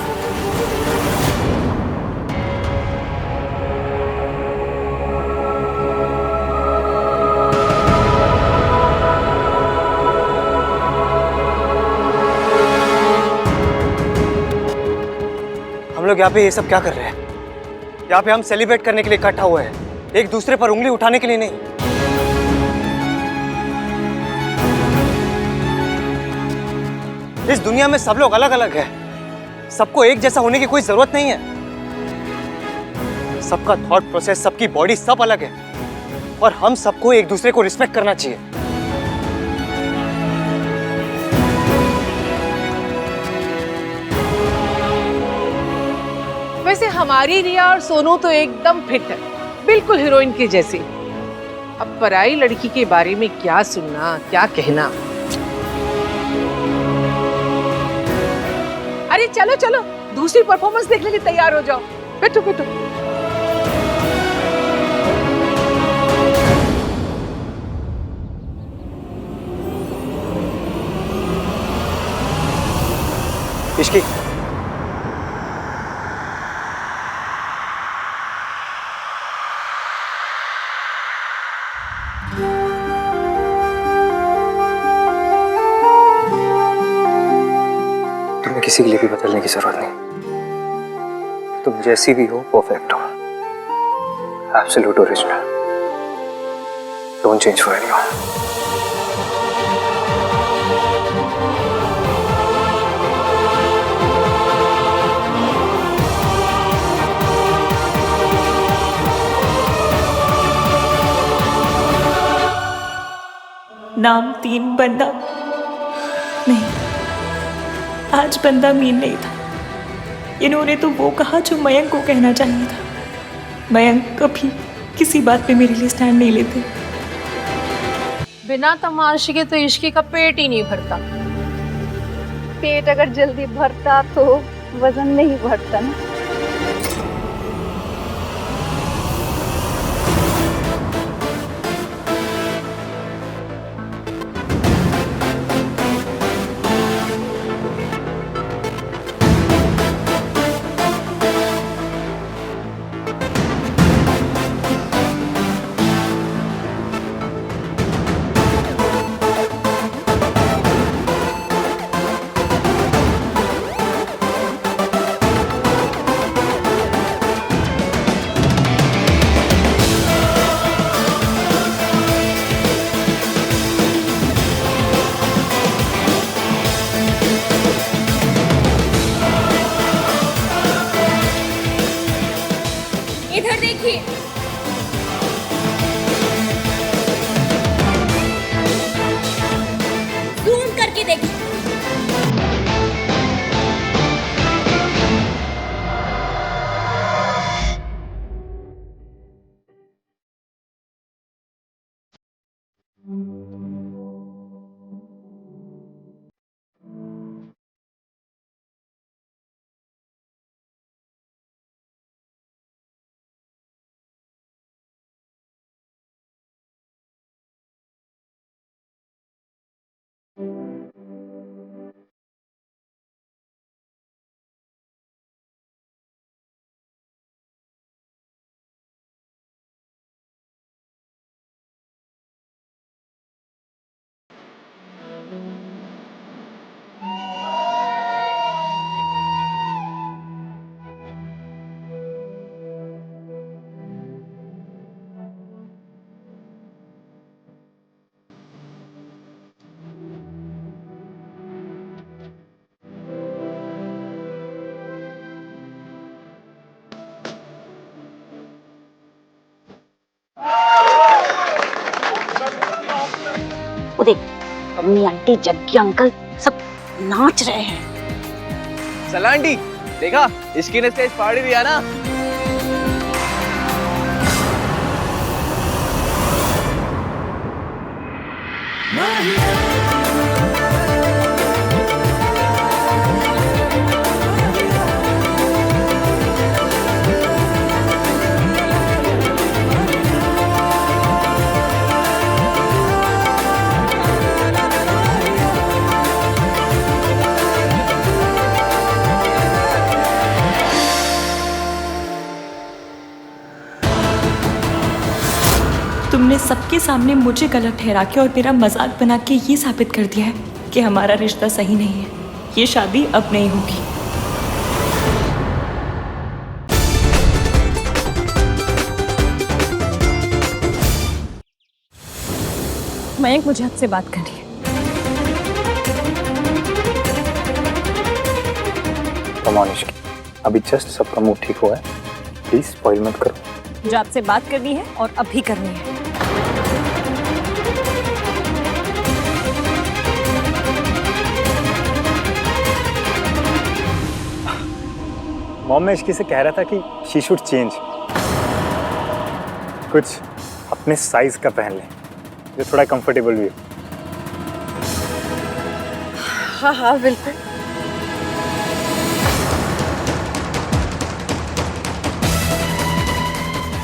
हम लोग यहाँ पे ये सब क्या कर रहे हैं? यहाँ पे हम सेलिब्रेट करने के लिए इकट्ठा हुए हैं, एक दूसरे पर उंगली उठाने के लिए नहीं। इस दुनिया में सब लोग अलग अलग हैं, सबको एक जैसा होने की कोई जरूरत नहीं है। सबका थॉट प्रोसेस, सबकी बॉडी सब अलग है, और हम सबको एक दूसरे को रिस्पेक्ट करना चाहिए। वैसे हमारी रिया और सोनू तो एकदम फिट है, बिल्कुल हीरोइन की जैसी। अब पराई लड़की के बारे में क्या सुनना, क्या कहना। अरे चलो चलो, दूसरी परफॉर्मेंस देखने के लिए तैयार हो जाओ। बैठो बैठो। इश्की, तुम्हें किसी के लिए भी बदलने की जरूरत नहीं। तुम जैसी भी हो, परफेक्ट हो, absolute original. Don't change for anyone. नाम 3 बंदा नहीं, आज बंदा मीन नहीं था। इन्होंने तो वो कहा जो मयंक को कहना चाहिए था। मयंक कभी किसी बात पे मेरे लिए स्टैंड नहीं लेते। बिना तमाशे के तो इश्की का पेट ही नहीं भरता। पेट अगर जल्दी भरता तो वजन नहीं बढ़ता ना। कर देखिए। जूम करके देखिए। वो देख, मम्मी आंटी जग्गी अंकल सब नाच रहे हैं। सला आंटी, देखा इसकी ने स्टेज फाड़ दिया ना। तुमने सबके सामने मुझे गलत ठहरा के और मेरा मजाक बना के ये साबित कर दिया है कि हमारा रिश्ता सही नहीं है। ये शादी अब नहीं होगी। मयंक, मुझे आपसे बात करनी है। कमानिश, अभी जस्ट सबका मूड ठीक हुआ है, प्लीज स्पॉइल मत करो। जो आपसे बात करनी है और अभी करनी है। मॉम, मैं इश्की से कह रहा था कि शी शुड चेंज, कुछ अपने साइज का पहन ले जो थोड़ा कंफर्टेबल भी हो। हाँ हाँ बिल्कुल।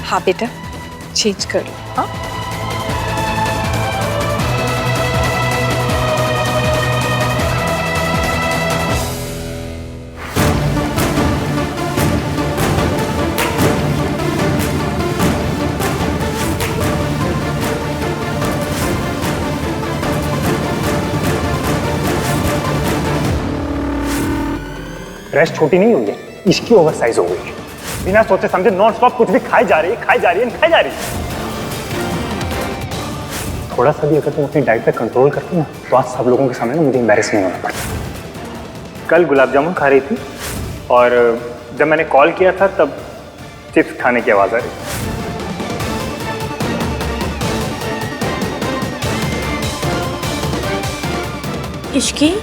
हाँ बेटा, चेंज कर लो। हाँ ड्रेस छोटी नहीं हुई है, इसकी ओवर साइज हो गई है। बिना सोचे समझे नॉन स्टॉप कुछ भी खाई जा रही है, खाई जा रही है, खाई जा रही है। थोड़ा सा भी अगर तुम अपनी डाइट पे कंट्रोल करती ना तो आज सब लोगों के सामने ना मुझे एम्बैरेस नहीं होना पड़ता। कल गुलाब जामुन खा रही थी और जब मैंने कॉल किया था तब चिप्स खाने की आवाज आ रही। इश्की,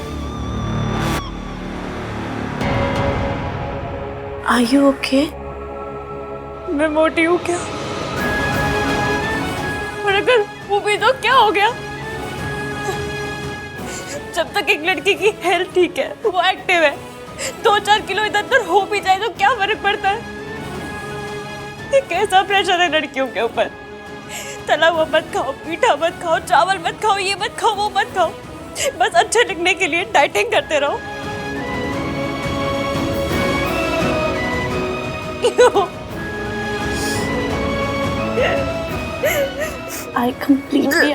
आर यू ओके? मैं मोटी हूँ क्या? और अगर वो भी तो क्या हो गया? जब तक एक लड़की की हेल्थ ठीक है, वो एक्टिव है, 2-4 किलो इधर उधर हो भी जाए तो क्या फर्क पड़ता है? ये कैसा प्रेशर है लड़कियों के ऊपर? तला हुआ मत खाओ, मीठा मत खाओ, चावल मत खाओ, ये मत खाओ, वो मत खाओ। बस अच्छे दिखने के लिए डाइटिंग करते रहो। I completely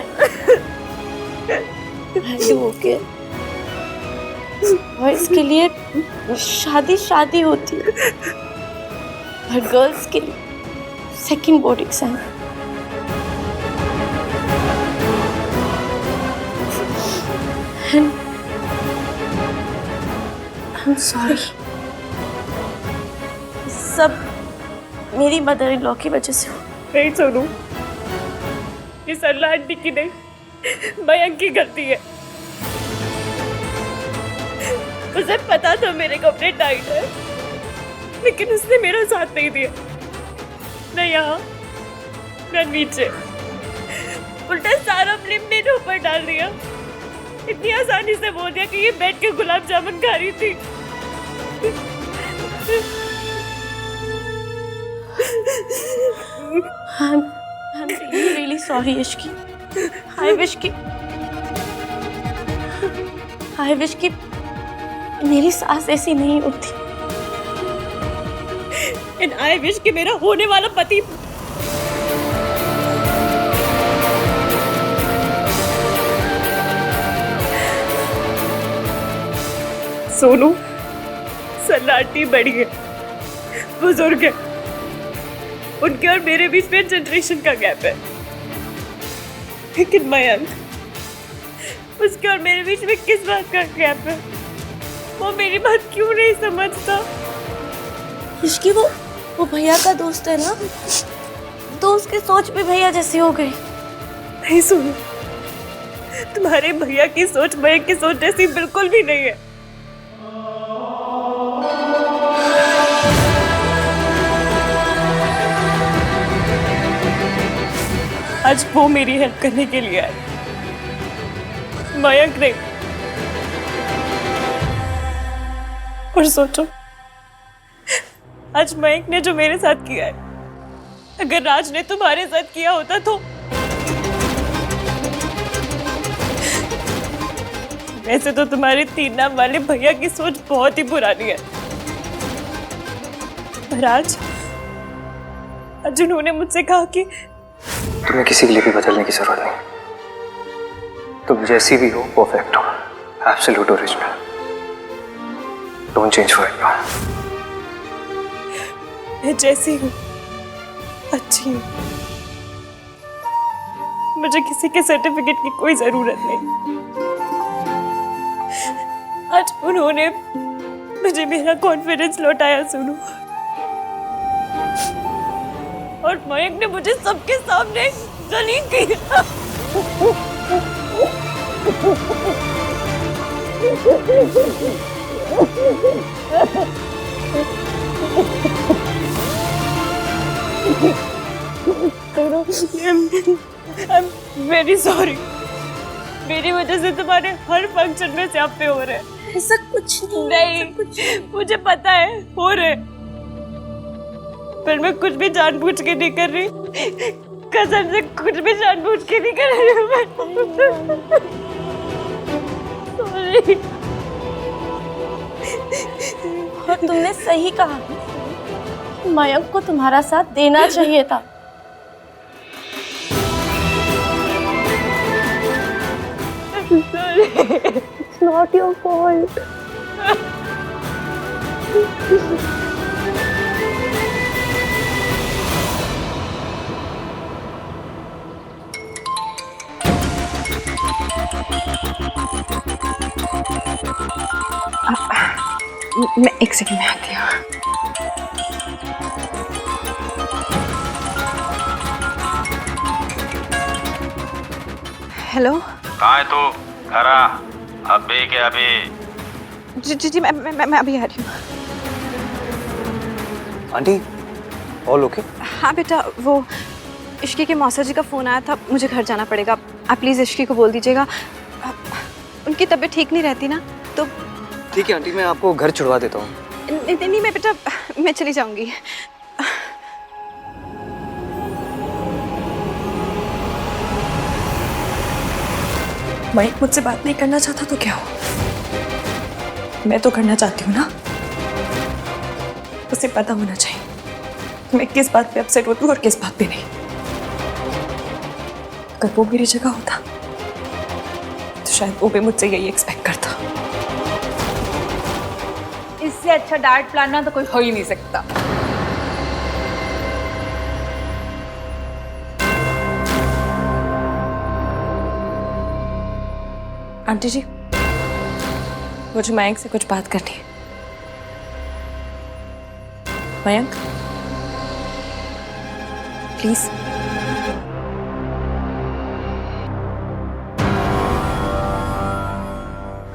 are you okay? Boys के लिए शादी होती है और गर्ल्स के लिए second board exam. I'm sorry. सब मेरी मदर इन लॉ की वजह से हुआ। नहीं सोनू, ये सरला आंटी की नहीं, मयंक की गलती है। उसे पता था मेरे कपड़े टाइट है, लेकिन उसने मेरा साथ नहीं दिया, न यहाँ न नीचे, उल्टा सारा ब्लेम मेरे ऊपर डाल दिया। इतनी आसानी से बोल दिया कि ये बैठ के गुलाब जामुन खा रही थी। I'm really, really sorry, Ishki. I wish कि मेरी सास ऐसी नहीं होती। And I wish कि मेरा होने वाला पति सोनू, सन्नाटी बड़ी है, बुजुर्ग है, उनके और मेरे बीच में जनरेशन का गैप है। लेकिन मयंक, उसके और मेरे बीच में किस बात का गैप है? वो मेरी बात क्यों नहीं समझता? इश्की वो भैया का दोस्त है ना, तो उसकी सोच भी भैया जैसी हो गई। नहीं सोनू, तुम्हारे भैया की सोच मयंक की सोच जैसी बिल्कुल भी नहीं है। आज वो मेरी हेल्प करने के लिए आए, मयंक नहीं। और सोचो, आज मयंक ने जो मेरे साथ किया है, अगर राज ने तुम्हारे साथ किया होता तो। वैसे तो तुम्हारे 3 नाम वाले भैया की सोच बहुत ही पुरानी है, पर आज उन्होंने मुझसे कहा कि तुम्हें किसी के लिए भी बदलने की जरूरत नहीं। तुम जैसी भी हो परफेक्ट हो, absolute original. Don't change for anyone. मैं जैसी हूँ अच्छी हूँ, मुझे किसी के सर्टिफिकेट की कोई जरूरत नहीं। आज उन्होंने मुझे मेरा कॉन्फिडेंस लौटाया सुनो, और मयंक ने मुझे सबके सामने जलील किया। I'm very sorry। मेरी वजह से तुम्हारे हर फंक्शन में स्यापे हो रहे हैं। ऐसा कुछ नहीं, मुझे पता है हो रहे, पर मैं कुछ भी जानबूझ के नहीं कर रही, कसम से कुछ भी जानबूझ के नहीं कर रही हूँ मैं। Sorry। और तुमने सही कहा, मयंक को तुम्हारा साथ देना चाहिए था। It's not your fault। मैं एक सेकंड में आती हूँ। हेलो, कहाँ है तू? घर आ, अभी के अभी। जी मैं अभी आ रही हूँ। Aunty, all okay? हाँ बेटा, वो इश्की के मौसा जी का फ़ोन आया था, मुझे घर जाना पड़ेगा। आप प्लीज़ इश्की को बोल दीजिएगा, उनकी तबीयत ठीक नहीं रहती ना, तो। ठीक है आंटी, मैं आपको घर छुड़वा देता हूँ। नहीं मैं बेटा, मैं चली जाऊँगी। मयंक मुझसे बात नहीं करना चाहता तो क्या हो, मैं तो करना चाहती हूँ ना। उसे पता होना चाहिए मैं किस बात पे अपसेट होती हूँ और किस बात पे नहीं। अगर वो मेरी जगह होता तो शायद वो भी मुझसे यही एक्सपेक्ट करता। इससे अच्छा डाइट प्लान ना तो कोई हो ही नहीं सकता। आंटी जी, मुझे मयंक से कुछ बात करनी है। मयंक, प्लीज।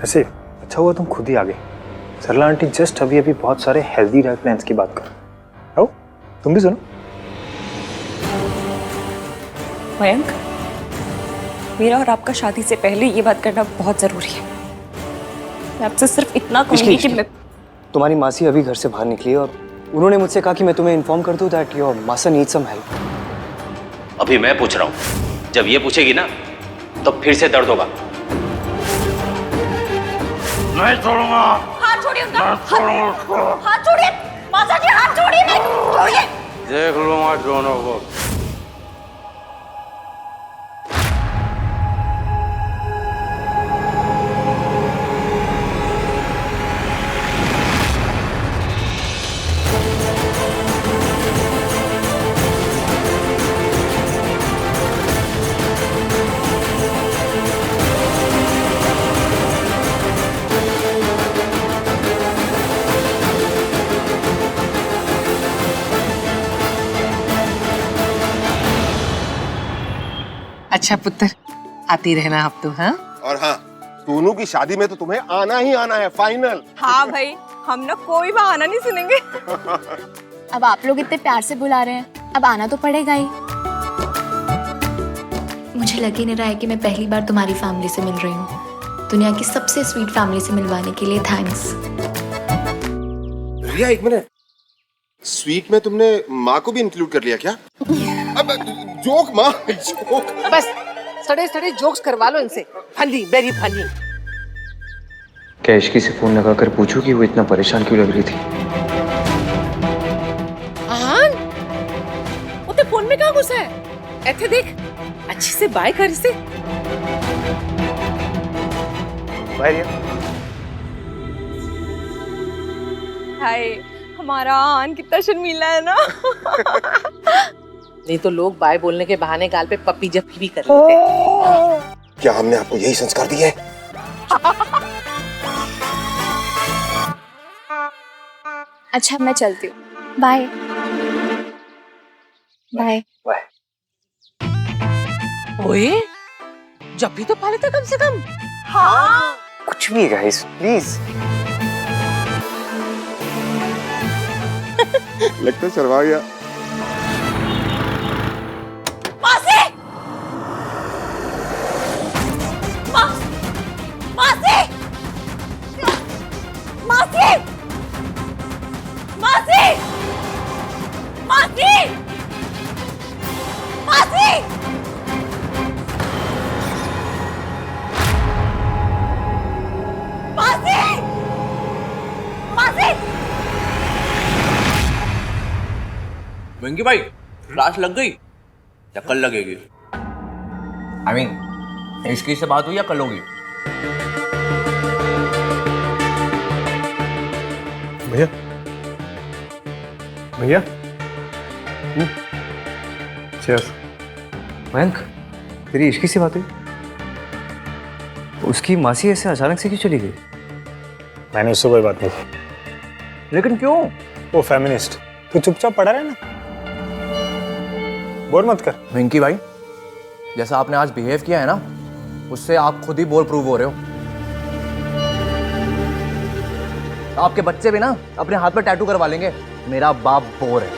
ऐसे अच्छा हुआ तुम खुद ही आ गए। सरला आंटी जस्ट अभी अभी बहुत सारे हेल्दी डाइट प्लान्स की बात कर रहे हैं। आओ तुम भी सुनो। मयंक, मेरा और आपका शादी से पहले ये बात करना बहुत जरूरी है। मैं आपसे सिर्फ इतना कहूंगी कि मैं तुम्हारी मासी अभी घर से बाहर निकली और उन्होंने मुझसे कहा कि मैं तुम्हें इन्फॉर्म कर दूं दैट योर मासा नीड सम हेल्प। अभी मैं पूछ रहा हूँ, जब ये पूछेगी ना तो फिर से दर्द होगा। नहीं छोड़ूंगा। हाथ छोड़िए उनका। मैं छोड़ूंगा उसको। हाथ छोड़िए मासा जी, हाथ छोड़िए मेरे, छोड़िए। देख लूंगा दोनों को। अच्छा पुत्र, आती रहना आप तो। हाँ और हाँ, सोनू की शादी में तो तुम्हें आना ही आना है, फाइनल। हाँ भाई, हम ना कोई बहाना नहीं सुनेंगे। अब आप लोग इतने प्यार से बुला रहे हैं, अब आना तो पड़ेगा ही। मुझे लग ही नहीं रहा है कि मैं पहली बार तुम्हारी फैमिली से मिल रही हूँ। दुनिया की सबसे स्वीट फैमिली से मिलवाने के लिए थैंक्स। रिया एक मिनट, स्वीट में तुमने माँ को भी इंक्लूड कर लिया क्या? अब जोक माँ, जोक। बस सड़े सड़े जोक्स करवा लो इनसे। Funny, very funny. क्या इश्की से फोन लगाकर पूछूं कि वो इतना परेशान क्यों लग रही थी? आहान, वो तो फोन में कहाँ घुसा है? ऐसे देख, अच्छे से बाय कर इसे। बाय रिया। हाय, हमारा आन कितना शर्मीला है ना। नहीं तो लोग बाय बोलने के बहाने गाल पे पप्पी जप्पी भी कर लेते हैं। क्या हमने आपको यही संस्कार दिए हैं? अच्छा मैं चलती हूँ, बाय बाय बाय। ओए, जब भी तो पाले थे कम से कम। हाँ कुछ भी गाइस प्लीज। लगता है शर्मा गया। मासी! मासी! मासी! मासी! मासी! मासी! मासी! मासी! वेंकी भाई, क्लास लग गई या कल लगेगी? I mean, इसकी से बात हुई या कल होगी? भैया भैया चीयर्स। मयंक, तेरी इश्की से बात हुई? उसकी मासी ऐसे अचानक से क्यों चली गई? मैंने उससे कोई बात नहीं की। लेकिन क्यों? वो फेमिनिस्ट। तू चुपचाप पड़ा रहे ना, बोर मत कर। वेंकी भाई, जैसा आपने आज बिहेव किया है ना, उससे आप खुद ही बोर प्रूव हो रहे हो। आपके बच्चे भी ना अपने हाथ पर टैटू करवा लेंगे, मेरा बाप बोर है।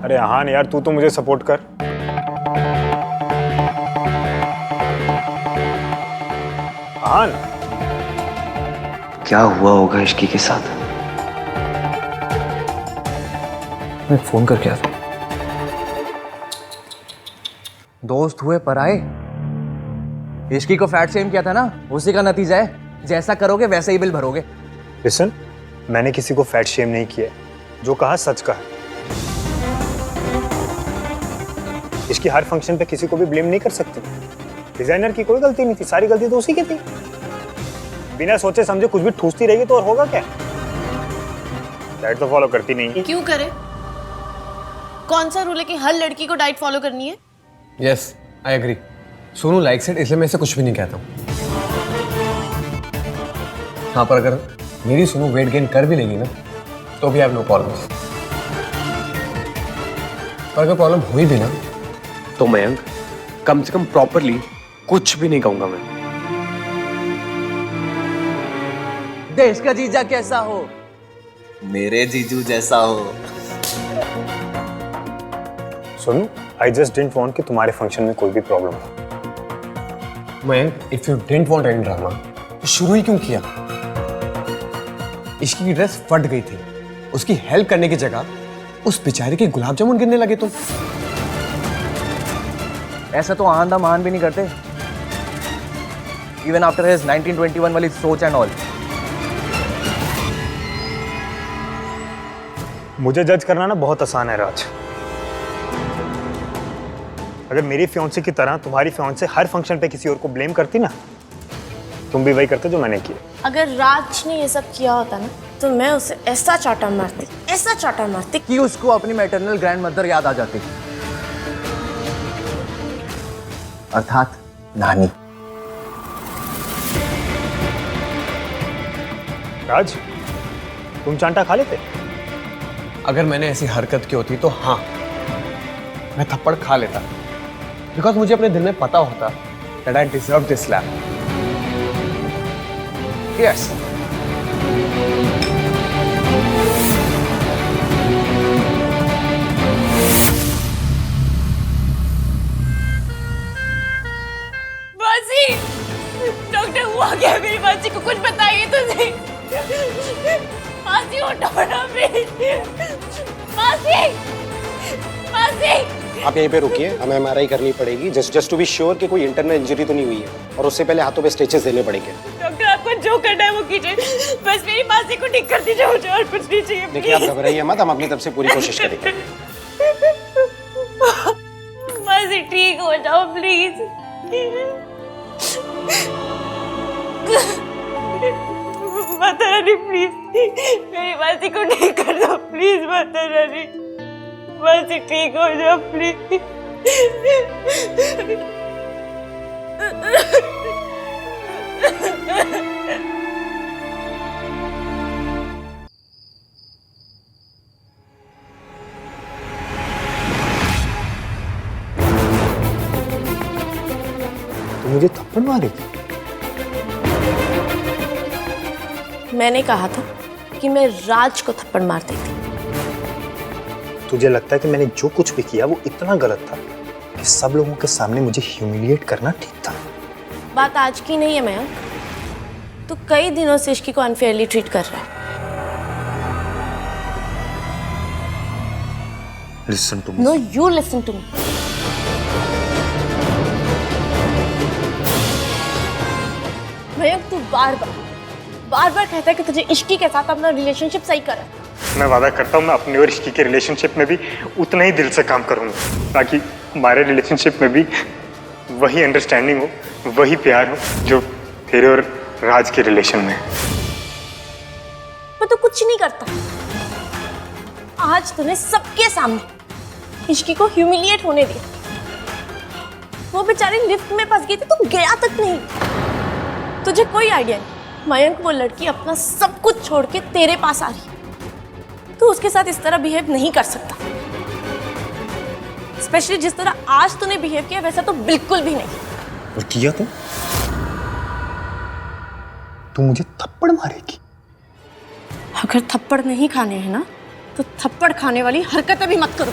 अरे हाँ यार, तू तो मुझे सपोर्ट कर। हाँ, क्या हुआ होगा इश्की के साथ? मैं फोन करके आता हूँ। दोस्त हुए पराए। इश्की को फैट शेम किया था ना, उसी का नतीजा है। जैसा करोगे वैसे ही बिल भरोगे। लिसन, मैंने किसी को फैट शेम नहीं किया, जो कहा सच कहा। इसकी हर फंक्शन पे किसी को भी ब्लेम नहीं कर सकती। डिजाइनर की कोई गलती नहीं थी, सारी गलती तो उसी की थी। बिना सोचे समझे कुछ भी ठूसती रहेगी तो और होगा क्या? डाइट तो फॉलो करती नहीं। क्यों करे? कौन सा रूल है कि हर लड़की को डाइट फॉलो करनी है? Yes, I agree. Sonu likes it, इसलिए मैं इसे कुछ भी नहीं कहता हूँ। हाँ, पर अगर मेरी सोनू वेट गेन कर भी लेगी ना, तो भी आई हैव नो प्रॉब्लम। पर अगर प्रॉब्लम हुई भी ना तो मयंक कम से कम प्रॉपरली कुछ भी नहीं कहूंगा मैं। देश का जीजा कैसा हो, मेरे जीजू जैसा हो। सुनो, आई जस्ट डिडंट वांट कि तुम्हारे फंक्शन में कोई भी प्रॉब्लम हो। Mayank, if you didn't want any drama तो शुरू ही क्यों किया? इश्की की ड्रेस फट गई थी, उसकी हेल्प करने की जगह उस बेचारे के गुलाब जामुन गिरने लगे तुम। ऐसा तो आंधा मान भी नहीं करते, इवन आफ्टर हिज 1921 वाली सोच एंड ऑल। मुझे जज करना ना बहुत आसान है राज। अगर मेरी फियांसे की तरह तुम्हारी फियांसे हर फंक्शन पे किसी और को ब्लेम करती ना, तुम भी वही करते जो मैंने किया। अगर राज ने ये सब किया होता ना तो मैं उसे ऐसा चाटा मारती कि उसको अपनी मैटरनल ग्रैंडमदर याद आ जाती, अर्थात नानी। राज, तुम चांटा खा लेते? अगर मैंने ऐसी हरकत की होती तो हाँ, मैं थप्पड़ खा लेता, बिकॉज मुझे अपने दिल में पता होता that I deserve this slap. Yes. बाजी, डॉक्टर हुआ क्या मेरी बाजी को, कुछ बताइए तो सही। बाजी उठो ना प्लीज। बाजी। आप यहीं पे रुकिए, हमें एमआरआई करनी पड़ेगी जस्ट टू बी श्योर कि कोई इंटरनल इंजरी तो नहीं हुई है, और उससे पहले हाथों पे स्टिचेस देने पड़ेंगे। डॉक्टर आपको जो करना है वो कीजिए, बस मेरी बाजी को ठीक कर दीजिए, मुझे और कुछ नहीं चाहिए। देखिए आप घबराइए मत, हम अपनी तरफ से पूरी कोशिश करेंगे। बाजी ठीक हो जाओ प्लीज। माता रानी प्लीज मेरी बाजी को ठीक कर दो, प्लीज माता रानी, बाजी ठीक हो जाओ प्लीज। तो मुझे थप्पड़ मारी थी? मैंने कहा था कि मैं राज को थप्पड़ मार देती। तुझे लगता है कि मैंने जो कुछ भी किया वो इतना गलत था कि सब लोगों के सामने मुझे ह्यूमिलिएट करना ठीक था? बात आज की नहीं है मयंक, तो कई दिनों से इश्की को अनफेयरली ट्रीट कर रहा है। Listen to me. No you listen to me. Mayank तू बार बार कहता है कि तुझे इश्की के साथ अपना रिलेशनशिप सही करना है। मैं वादा करता हूँ मैं अपनी और इश्की के रिलेशनशिप में भी उतना ही दिल से काम करूँगा, ताकि हमारे रिलेशनशिप में भी वही अंडरस्टैंडिंग हो, वही प्यार हो जो तेरे और राज के रिलेशन में। मैं तो कुछ नहीं करता। आज तूने सबके सामने इश्की को ह्यूमिलिएट होने दिया। वो बेचारी लिफ्ट में फंस गई थी, तू गया तक नहीं। तुझे कोई आइडिया नहीं मयंक, वो लड़की अपना सब कुछ छोड़ के तेरे पास आ रही है। तू उसके साथ इस तरह बिहेव नहीं कर सकता, स्पेशली जिस तरह आज तूने बिहेव किया वैसा तो बिल्कुल भी नहीं। और किया तो तू मुझे थप्पड़ मारेगी? अगर थप्पड़ नहीं खाने हैं ना तो थप्पड़ खाने वाली हरकतें भी मत करो।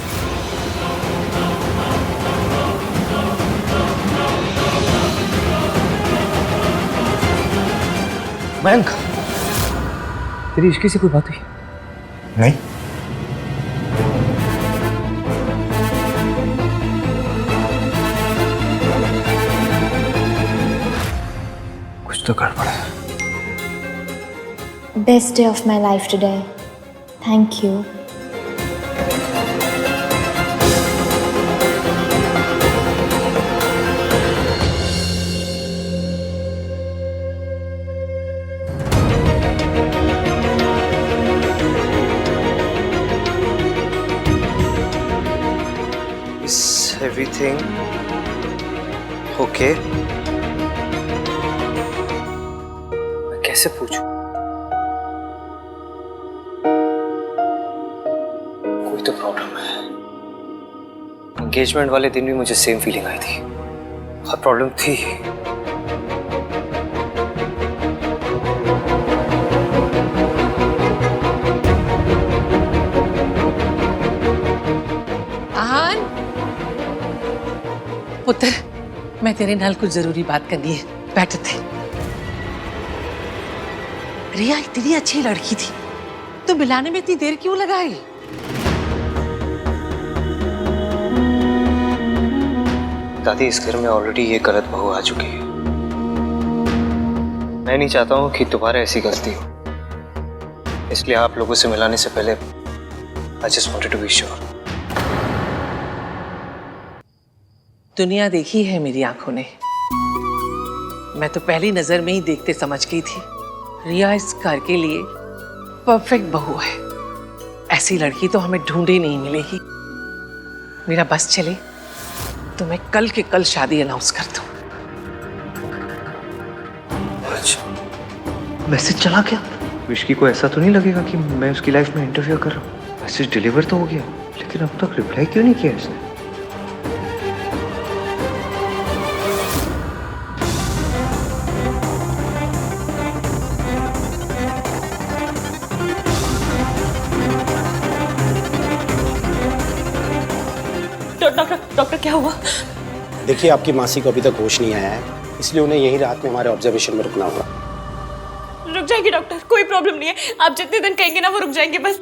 मयंक, तेरी इश्की से कोई बात हुई? नहीं। कुछ तो गड़बड़ है। Best day of my life today. Thank you. Everything okay? मैं कैसे पूछूं? कोई तो प्रॉब्लम है। एंगेजमेंट वाले दिन भी मुझे सेम फीलिंग आई थी और प्रॉब्लम थी। आहान, पुत्र, मैं तेरे नाल कुछ जरूरी बात करनी है, बैठते। रिया इतनी अच्छी लड़की थी, तो मिलाने में इतनी देर क्यों लगाई? दादी, इस घर में ऑलरेडी ये गलत बहू आ चुकी है। मैं नहीं चाहता हूँ कि दोबारा ऐसी गलती हो, इसलिए आप लोगों से मिलाने से पहले I just wanted to be sure. दुनिया देखी है मेरी आंखों ने। मैं तो पहली नजर में ही देखते समझ गई थी, रिया इस घर के लिए परफेक्ट बहू है। ऐसी लड़की तो हमें ढूंढे नहीं मिलेगी। मेरा बस चले तो मैं कल के कल शादी अनाउंस कर दूं। मैसेज चला क्या? विश्की को ऐसा तो नहीं लगेगा कि मैं उसकी लाइफ में इंटरफियर कर रहा हूँ? मैसेज डिलीवर तो हो गया, लेकिन अब तक रिप्लाई क्यों नहीं किया इसने? डॉक्टर क्या हुआ? देखिए, आपकी मासी को अभी तक होश नहीं आया है, इसलिए उन्हें यही रात में हमारे ऑब्जर्वेशन में रुकना होगा। रुक जाएंगे डॉक्टर, कोई प्रॉब्लम नहीं है। आप जितने दिन कहेंगे ना वो रुक जाएंगे, बस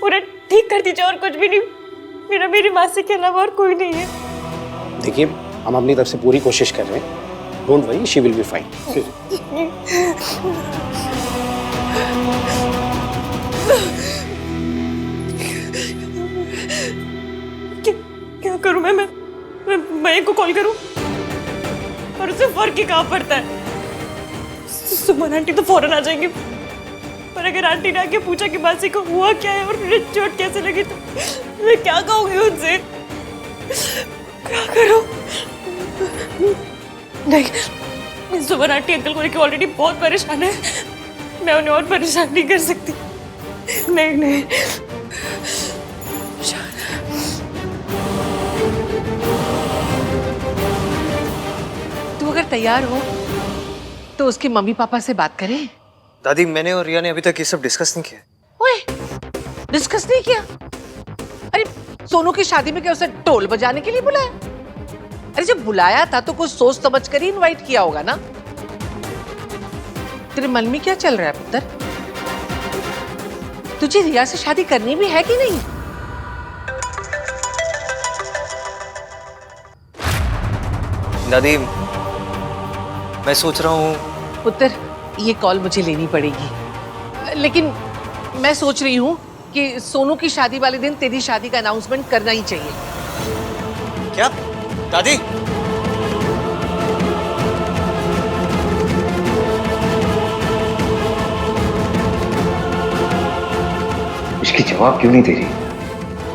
पूरा ठीक कर दीजिए और कुछ भी नहीं। मेरी मासी के अलावा और कोई नहीं है। देखिए, हम अपनी तरफ से पूरी कोशिश कर रहे हैं। Don't worry, she will be fine. क्या करूं मैं मयंक को कॉल करूं? और उसे फर्क ही कहाँ पड़ता है? सुमन आंटी तो फौरन आ जाएंगी, पर अगर आंटी ने आके पूछा कि मासी को हुआ क्या है और मुझे चोट कैसे लगी तो मैं क्या कहूंगी उनसे? क्या करूं? नहीं, सुमन आंटी अंकल को लेकर ऑलरेडी बहुत परेशान है, मैं उन्हें और परेशान नहीं कर सकती। नहीं तू अगर तैयार हो तो उसके मम्मी पापा से बात करें। दादी, मैंने और रिया ने अभी तक ये सब डिस्कस नहीं किया। ओए, डिस्कस नहीं किया? अरे सोनू की शादी में क्या उसे ढोल बजाने के लिए बुलाया? अरे जब बुलाया था तो कुछ सोच समझ कर ही इनवाइट किया होगा ना। तेरे मन में क्या चल रहा है पुत्र? तुझे रिया से शादी करनी भी है कि नहीं? दादी, मैं सोच रहा हूँ। पुत्र, ये कॉल मुझे लेनी पड़ेगी, लेकिन मैं सोच रही हूँ कि सोनू की शादी वाले दिन तेरी शादी का अनाउंसमेंट करना ही चाहिए। क्या दादी? इसकी जवाब क्यों नहीं दे रही?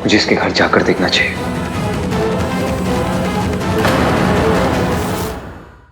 मुझे इसके घर जाकर देखना चाहिए।